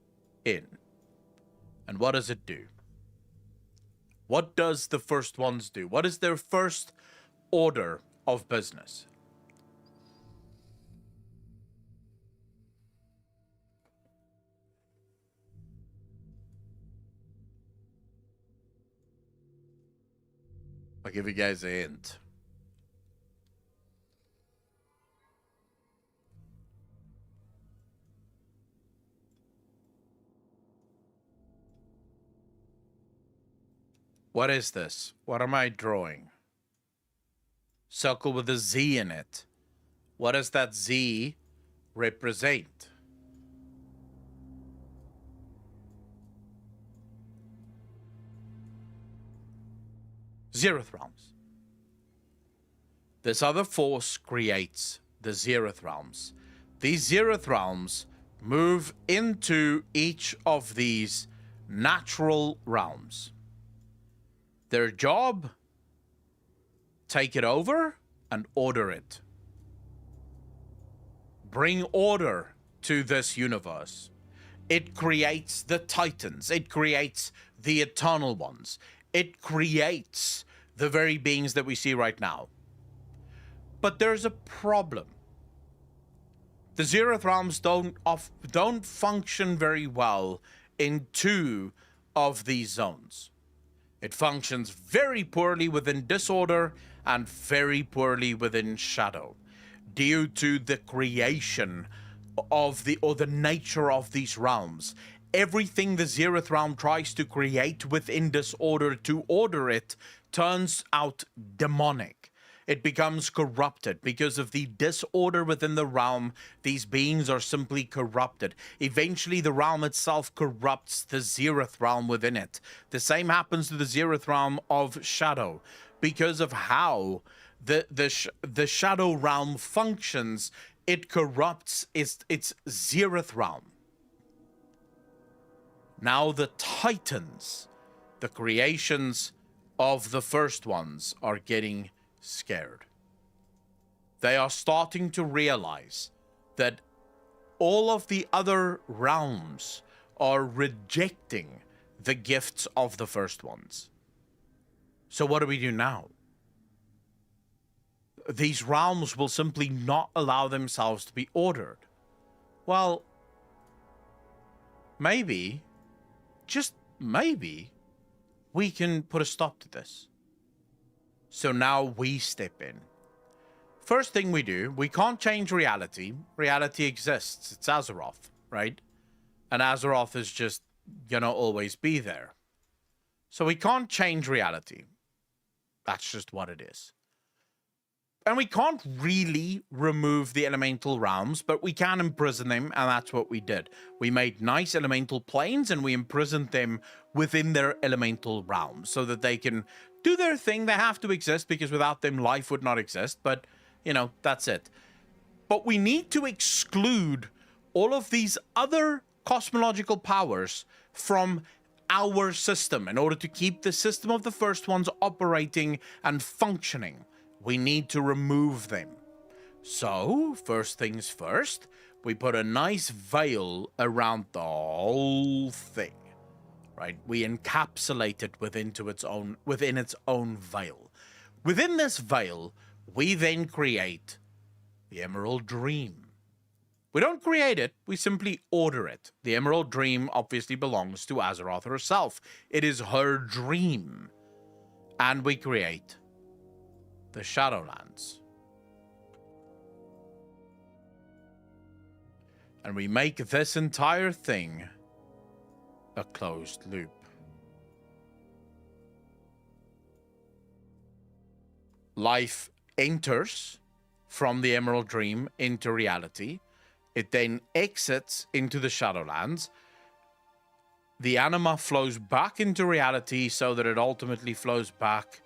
in. And what does it do? What does the first ones do? What is their first order of business? I'll give you guys a hint. What is this? What am I drawing? Circle with a Z in it. What does that Z represent? Zeroth realms. This other force creates the Zeroth realms. These Zeroth realms move into each of these natural realms. Their job, take it over and order it. Bring order to this universe. It creates the Titans. It creates the Eternal Ones. It creates the very beings that we see right now. But there's a problem. The Zeroth realms don't function very well in two of these zones. It functions very poorly within disorder and very poorly within shadow, due to the creation of the nature of these realms. Everything the Zeroth realm tries to create within disorder to order it turns out demonic. It becomes corrupted because of the disorder within the realm. These beings are simply corrupted. Eventually, the realm itself corrupts the Zeroth realm within it. The same happens to the Zeroth realm of Shadow. Because of how the Shadow realm functions, it corrupts its Zeroth realm. Now the Titans, the creations of the first ones, are getting scared. They are starting to realize that all of the other realms are rejecting the gifts of the first ones. So what do we do now? These realms will simply not allow themselves to be ordered. Well, maybe, just maybe, we can put a stop to this. So now we step in. First thing we do, we can't change reality. Reality exists. It's Azeroth, right? And Azeroth is just gonna always be there. So we can't change reality. That's just what it is. And we can't really remove the elemental realms, but we can imprison them, and that's what we did. We made nice elemental planes, and we imprisoned them within their elemental realms so that they can do their thing. They have to exist because without them, life would not exist. But, you know, that's it. But we need to exclude all of these other cosmological powers from our system in order to keep the system of the first ones operating and functioning. We need to remove them. So, first things first, we put a nice veil around the whole thing, right? We encapsulate it within its own veil. Within this veil, we then create the Emerald Dream. We don't create it, we simply order it. The Emerald Dream obviously belongs to Azeroth herself. It is her dream. And we create the Shadowlands. And we make this entire thing a closed loop. Life enters from the Emerald Dream into reality. It then exits into the Shadowlands. The anima flows back into reality so that it ultimately flows back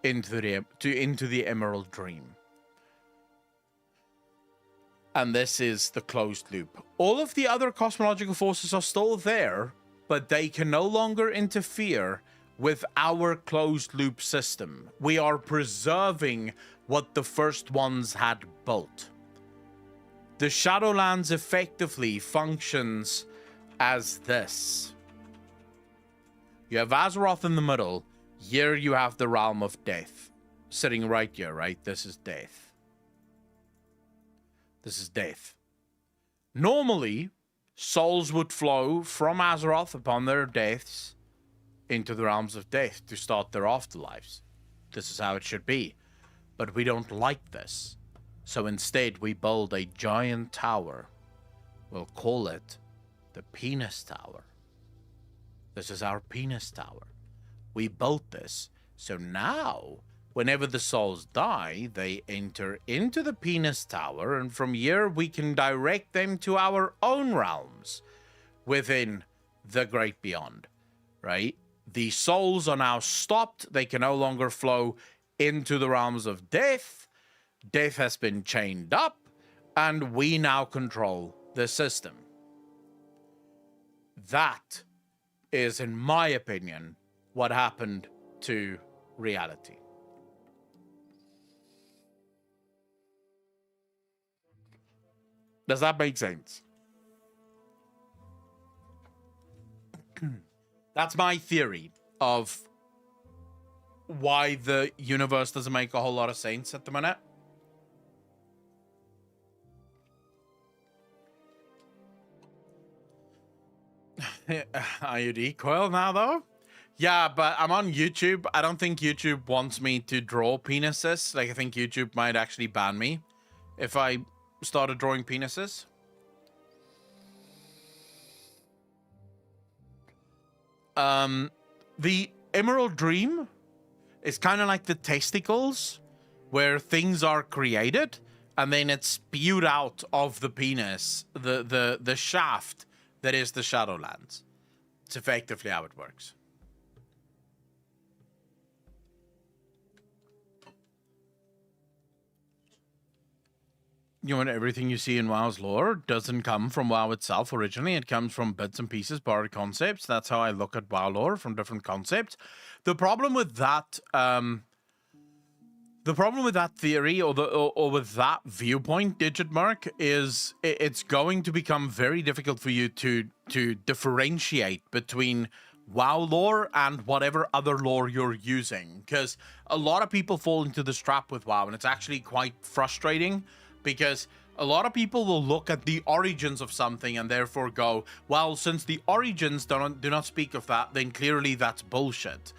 into the Emerald Dream. And this is the closed loop. All of the other cosmological forces are still there, but they can no longer interfere with our closed loop system. We are preserving what the first ones had built. The Shadowlands effectively functions as this. You have Azeroth in the middle. Here you have the Realm of Death. Sitting right here, right? This is death. This is death. Normally, souls would flow from Azeroth upon their deaths into the Realms of Death to start their afterlives. This is how it should be. But we don't like this. So instead, we build a giant tower. We'll call it the Penis Tower. This is our Penis Tower. We built this, so now, whenever the souls die, they enter into the Penis Tower, and from here we can direct them to our own realms within the Great Beyond, right? The souls are now stopped. They can no longer flow into the realms of death. Death has been chained up, and we now control the system. That is, in my opinion, what happened to reality. Does that make sense? That's my theory of why the universe doesn't make a whole lot of sense at the minute. Are you decoil now, though? Yeah, but I'm on YouTube. I don't think YouTube wants me to draw penises. Like, I think YouTube might actually ban me if I started drawing penises. The Emerald Dream is kind of like the testicles, where things are created and then it's spewed out of the penis, the shaft that is the Shadowlands. It's effectively how it works. You know, everything you see in WoW's lore doesn't come from WoW itself originally. It comes from bits and pieces, borrowed concepts. That's how I look at WoW lore, from different concepts. The problem with that, theory or with that viewpoint, Digitmark, is it's going to become very difficult for you to differentiate between WoW lore and whatever other lore you're using, because a lot of people fall into this trap with WoW, and it's actually quite frustrating. Because a lot of people will look at the origins of something and therefore go, well, since the origins do not speak of that, then clearly that's bullshit.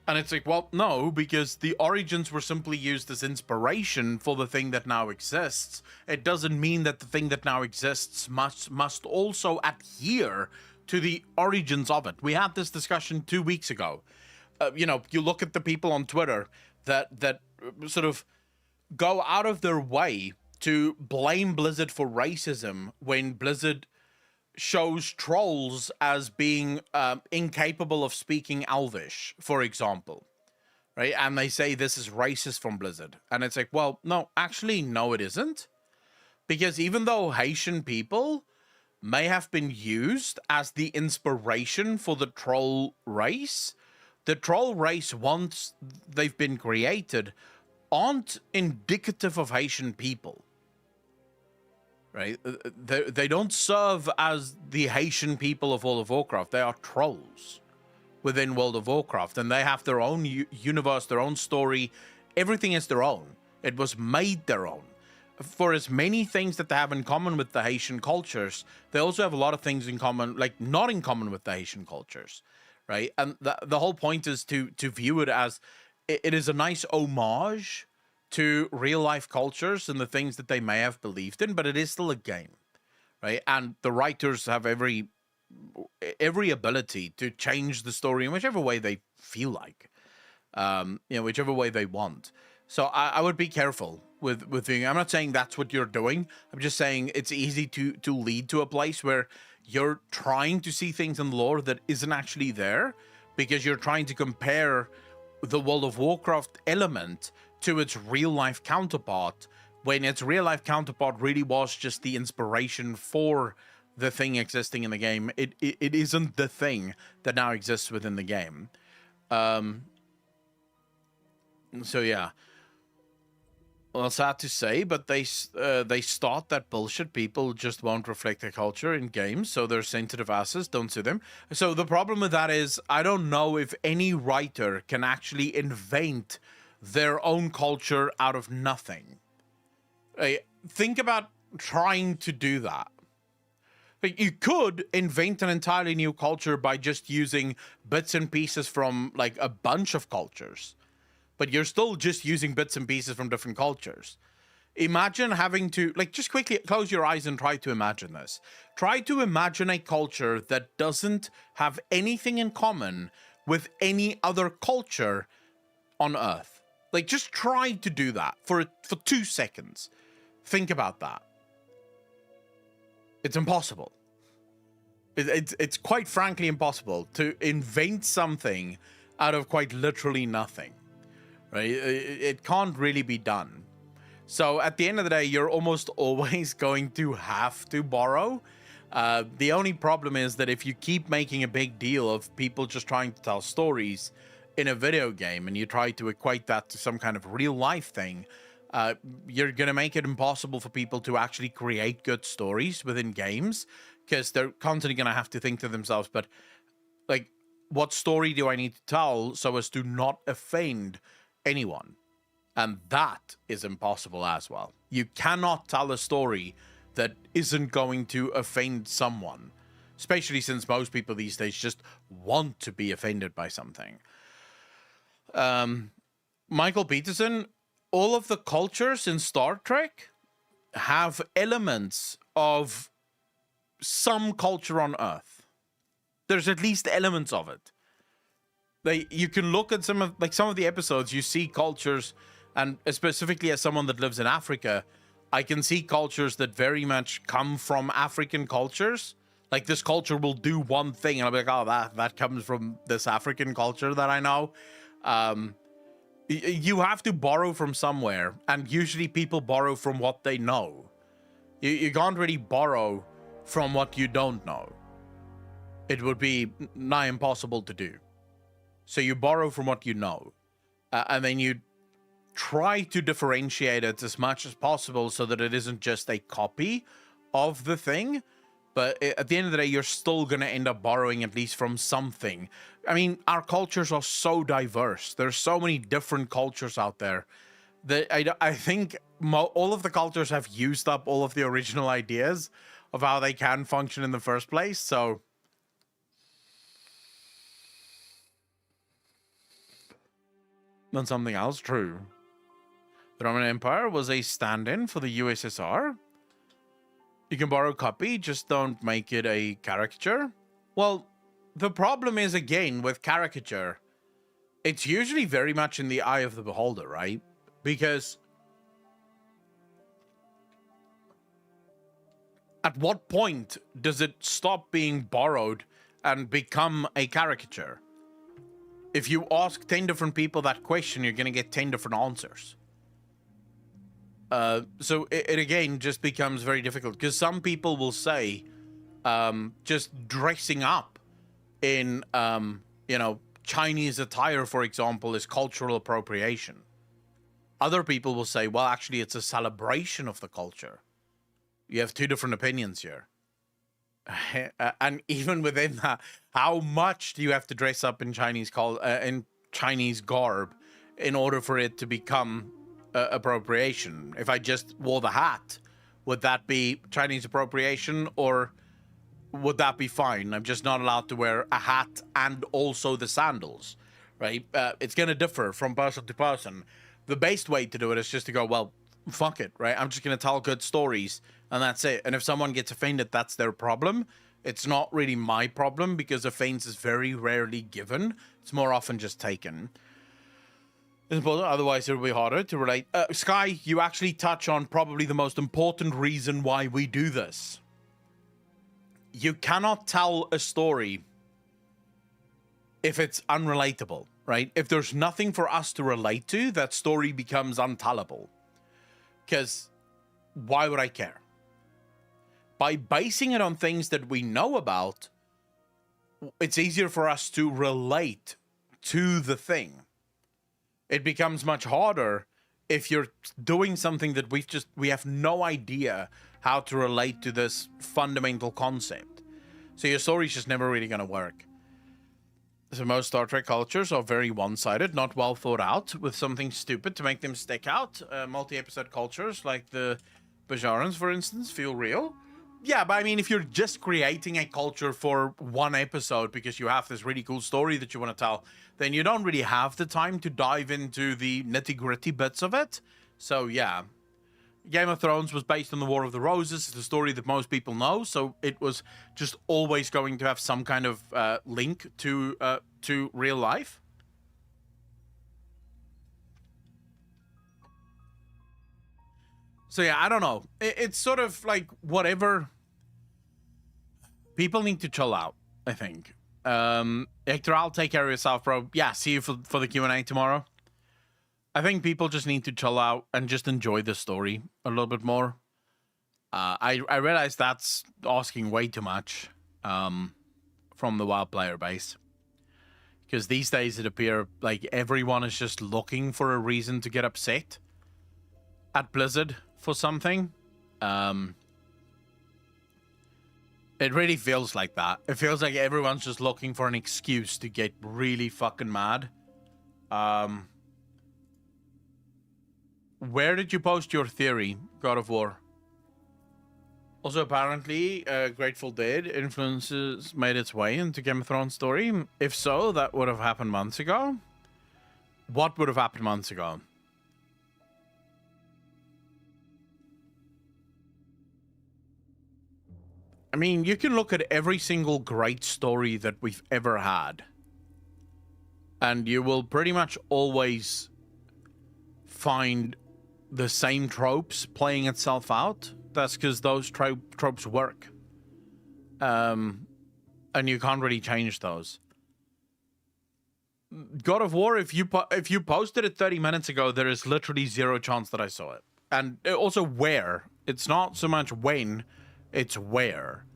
And it's like, well, no, because the origins were simply used as inspiration for the thing that now exists. It doesn't mean that the thing that now exists must also adhere to the origins of it. We had this discussion 2 weeks ago. You know, you look at the people on Twitter that sort of go out of their way to blame Blizzard for racism when Blizzard shows trolls as being incapable of speaking Elvish, for example, right? And they say this is racist from Blizzard. And it's like, well, no, actually, no, it isn't. Because even though Haitian people may have been used as the inspiration for the troll race, the troll race, once they've been created, aren't indicative of Haitian people. Right? They don't serve as the Haitian people of World of Warcraft. They are trolls within World of Warcraft, and they have their own universe, their own story. Everything is their own. It was made their own. For as many things that they have in common with the Haitian cultures, they also have a lot of things in common, like not in common with the Haitian cultures, right? And the whole point is to view it as it is a nice homage to real life cultures and the things that they may have believed in, but it is still a game, right? And the writers have every ability to change the story in whichever way they feel like, whichever way they want. So I would be careful with doing. I'm not saying that's what you're doing. I'm just saying it's easy to lead to a place where you're trying to see things in the lore that isn't actually there, because you're trying to compare the World of Warcraft element to its real life counterpart, when its real life counterpart really was just the inspiration for the thing existing in the game. It isn't the thing that now exists within the game. So yeah. Well, sad to say, but they start that bullshit. People just won't reflect their culture in games, so they're sensitive asses. Don't sue them. So the problem with that is, I don't know if any writer can actually invent their own culture out of nothing. Think about trying to do that. Like, you could invent an entirely new culture by just using bits and pieces from like a bunch of cultures, but you're still just using bits and pieces from different cultures. Imagine having to, like, just quickly close your eyes and try to imagine this. Try to imagine a culture that doesn't have anything in common with any other culture on Earth. Like, just try to do that for 2 seconds. Think about that. It's impossible. It's quite frankly impossible to invent something out of quite literally nothing. Right? It can't really be done. So at the end of the day, you're almost always going to have to borrow. The only problem is that if you keep making a big deal of people just trying to tell stories in a video game, and you try to equate that to some kind of real life thing, you're going to make it impossible for people to actually create good stories within games, because they're constantly going to have to think to themselves, but like, what story do I need to tell so as to not offend anyone? And that is impossible as well. You cannot tell a story that isn't going to offend someone, especially since most people these days just want to be offended by something. Michael Peterson, all of the cultures in Star Trek have elements of some culture on Earth. There's at least elements of it. You can look at some of the episodes, you see cultures, and specifically as someone that lives in Africa, I can see cultures that very much come from African cultures. Like, this culture will do one thing, and I'll be like, oh, that comes from this African culture that I know. You have to borrow from somewhere, and usually people borrow from what they know. You can't really borrow from what you don't know. It would be nigh impossible to do. So you borrow from what you know, and then you try to differentiate it as much as possible so that it isn't just a copy of the thing. But at the end of the day, you're still going to end up borrowing at least from something. I mean, our cultures are so diverse. There's so many different cultures out there that I think all of the cultures have used up all of the original ideas of how they can function in the first place. So then something else true. The Roman Empire was a stand-in for the USSR. You can borrow a copy, just don't make it a caricature. Well, the problem is, again, with caricature, it's usually very much in the eye of the beholder, right? Because At what point does it stop being borrowed and become a caricature? If you ask 10 different people that question, you're going to get 10 different answers. So it again just becomes very difficult, because some people will say just dressing up in, Chinese attire, for example, is cultural appropriation. Other people will say, well, actually, it's a celebration of the culture. You have two different opinions here. And even within that, how much do you have to dress up in Chinese garb in order for it to become appropriation? If I just wore the hat, would that be Chinese appropriation, or would that be fine? I'm just not allowed to wear a hat and also the sandals, right? It's going to differ from person to person. The best way to do it is just to go, well, fuck it, right? I'm just going to tell good stories, and that's it. And if someone gets offended, that's their problem. It's not really my problem, because offense is very rarely given. It's more often just taken. Otherwise, it'll be harder to relate. Sky, you actually touch on probably the most important reason why we do this. You cannot tell a story if it's unrelatable, right? If there's nothing for us to relate to, that story becomes untellable. Because why would I care? By basing it on things that we know about, it's easier for us to relate to the thing. It becomes much harder if you're doing something that we have no idea how to relate to this fundamental concept. So your story's just never really going to work. So most Star Trek cultures are very one-sided, not well thought out, with something stupid to make them stick out. Multi-episode cultures, like the Bajarans, for instance, feel real. Yeah, but I mean, if you're just creating a culture for one episode because you have this really cool story that you want to tell, then you don't really have the time to dive into the nitty-gritty bits of it. So, yeah. Game of Thrones was based on the War of the Roses. It's a story that most people know, so it was just always going to have some kind of link to real life. So yeah, I don't know. It's sort of like whatever. People need to chill out, I think. Hector, I'll take care of yourself, bro. Yeah, see you for the Q&A tomorrow. I think people just need to chill out and just enjoy the story a little bit more. I realize that's asking way too much from the WoW player base. Because these days it appears like everyone is just looking for a reason to get upset at Blizzard for something. It really feels like that. It feels like everyone's just looking for an excuse to get really fucking mad. Where did you post your theory, God of War? Also, apparently, Grateful Dead influences made its way into Game of Thrones story. If so, that would have happened months ago. What would have happened months ago? I mean, you can look at every single great story that we've ever had, and you will pretty much always find the same tropes playing itself out. That's because those tropes work. And you can't really change those. God of War, if you posted it 30 minutes ago, there is literally zero chance that I saw it. And also where. It's not so much when, it's where.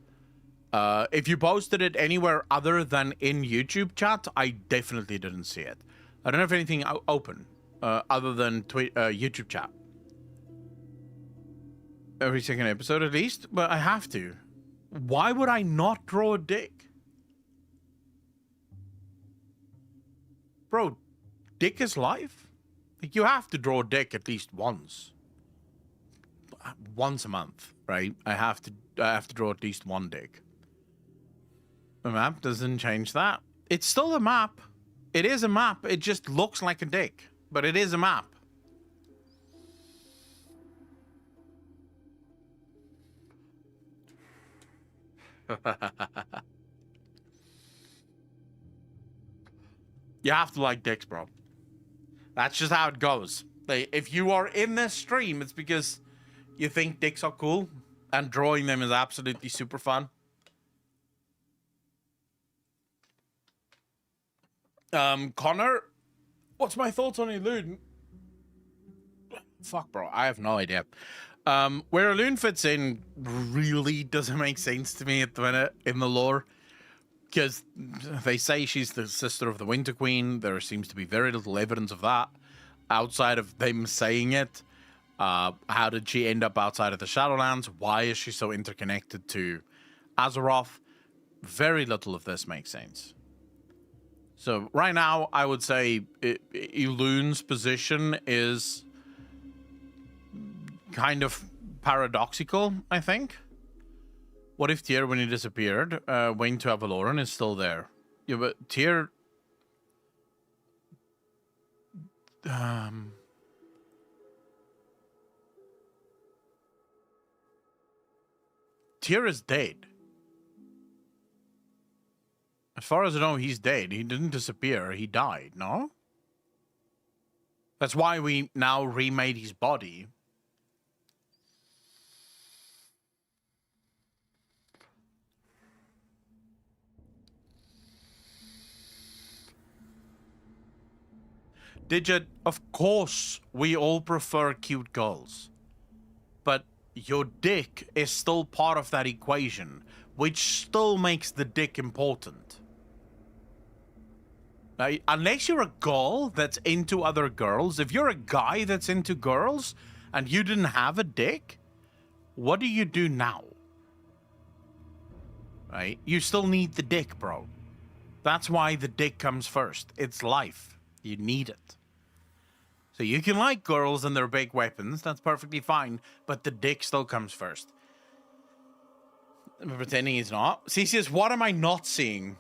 If you posted it anywhere other than in YouTube chat, I definitely didn't see it. I don't have anything open other than YouTube chat. Every second episode at least, but I have to. Why would I not draw a dick? Bro, dick is life. Like, you have to draw a dick at least once. Once a month, right? I have to draw at least one dick. The map doesn't change that. It's still a map. It is a map. It just looks like a dick, but it is a map. You have to like dicks, bro. That's just how it goes. Like, if you are in this stream, it's because you think dicks are cool, And drawing them is absolutely super fun. Connor, what's my thoughts on Elune? Fuck, bro, I have no idea. Where Elune fits in really doesn't make sense to me at the minute in the lore. Because they say she's the sister of the Winter Queen. There seems to be very little evidence of that outside of them saying it. How did she end up outside of the Shadowlands? Why is she so interconnected to Azeroth? Very little of this makes sense. So right now, I would say Elune's position is kind of paradoxical, I think. What if Tyr, when he disappeared, went to Accolonn, is still there? Yeah, but Tyr... Tyr is dead. As far as I know, he's dead. He didn't disappear. He died, no? That's why we now remade his body. Digit, of course, we all prefer cute girls. But your dick is still part of that equation, which still makes the dick important. Unless you're a girl that's into other girls, if you're a guy that's into girls and you didn't have a dick, what do you do now? Right? You still need the dick, bro. That's why the dick comes first. It's life. You need it. So you can like girls and their big weapons, that's perfectly fine, but the dick still comes first. I'm pretending he's not. Cesius, what am I not seeing?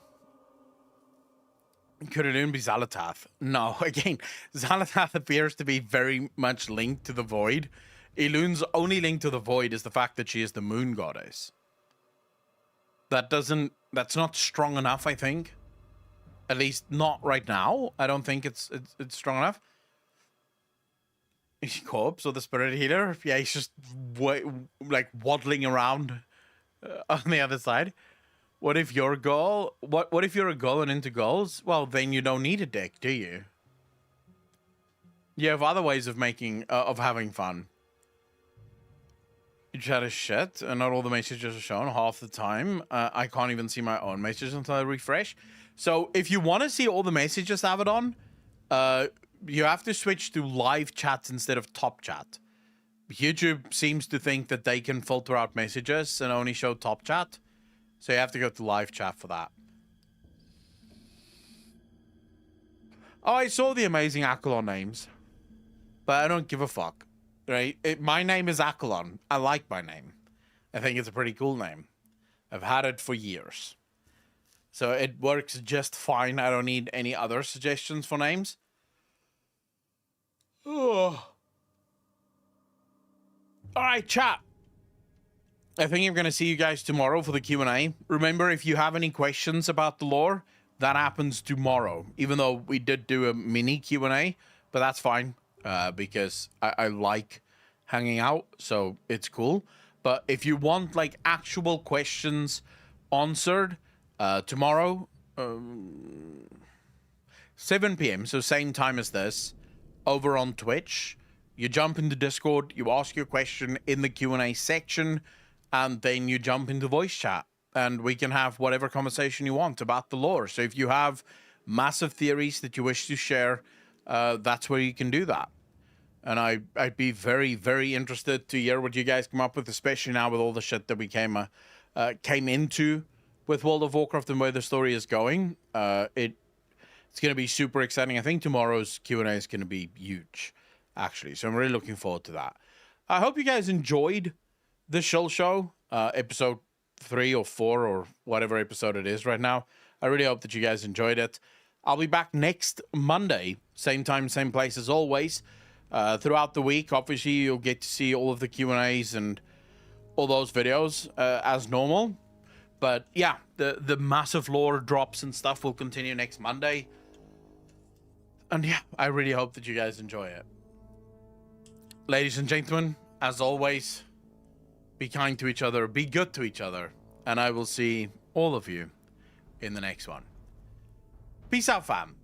Could Elune be Xal'atath? No, again, Xal'atath appears to be very much linked to the Void. Elune's only link to the Void is the fact that she is the moon goddess. That's not strong enough, I think. At least not right now. I don't think it's strong enough. Is he Corpse or the Spirit Healer? Yeah, he's just like waddling around on the other side. What if you're a girl? What if you're a girl and into girls? Well, then you don't need a dick, do you? You have other ways of making of having fun. You chat as shit, and not all the messages are shown half the time. I can't even see my own messages until I refresh. So if you want to see all the messages Abaddon, you have to switch to live chat instead of top chat. YouTube seems to think that they can filter out messages and only show top chat. So you have to go to live chat for that. Oh, I saw the amazing Accolonn names. But I don't give a fuck. Right? My name is Accolonn. I like my name. I think it's a pretty cool name. I've had it for years. So it works just fine. I don't need any other suggestions for names. Oh. All right, chat. I think I'm going to see you guys tomorrow for the Q&A. Remember, if you have any questions about the lore, that happens tomorrow. Even though we did do a mini Q&A, but that's fine because I like hanging out, so it's cool. But if you want like actual questions answered tomorrow, 7 p.m., so same time as this, over on Twitch, you jump into Discord, you ask your question in the Q&A section, and then you jump into voice chat, and we can have whatever conversation you want about the lore. So if you have massive theories that you wish to share, that's where you can do that. And I'd be very, very interested to hear what you guys come up with, especially now with all the shit that we came into with World of Warcraft and where the story is going. It's going to be super exciting. I think tomorrow's Q&A is going to be huge, actually. So I'm really looking forward to that. I hope you guys enjoyed the Shill show, episode 3 or 4 or whatever episode it is right now. I really hope that you guys enjoyed it. I'll be back next Monday, same time, same place as always. Throughout the week, obviously, you'll get to see all of the Q&As and all those videos as normal. But yeah, the massive lore drops and stuff will continue next Monday. And yeah, I really hope that you guys enjoy it. Ladies and gentlemen, as always, be kind to each other, be good to each other, and I will see all of you in the next one. Peace out, fam.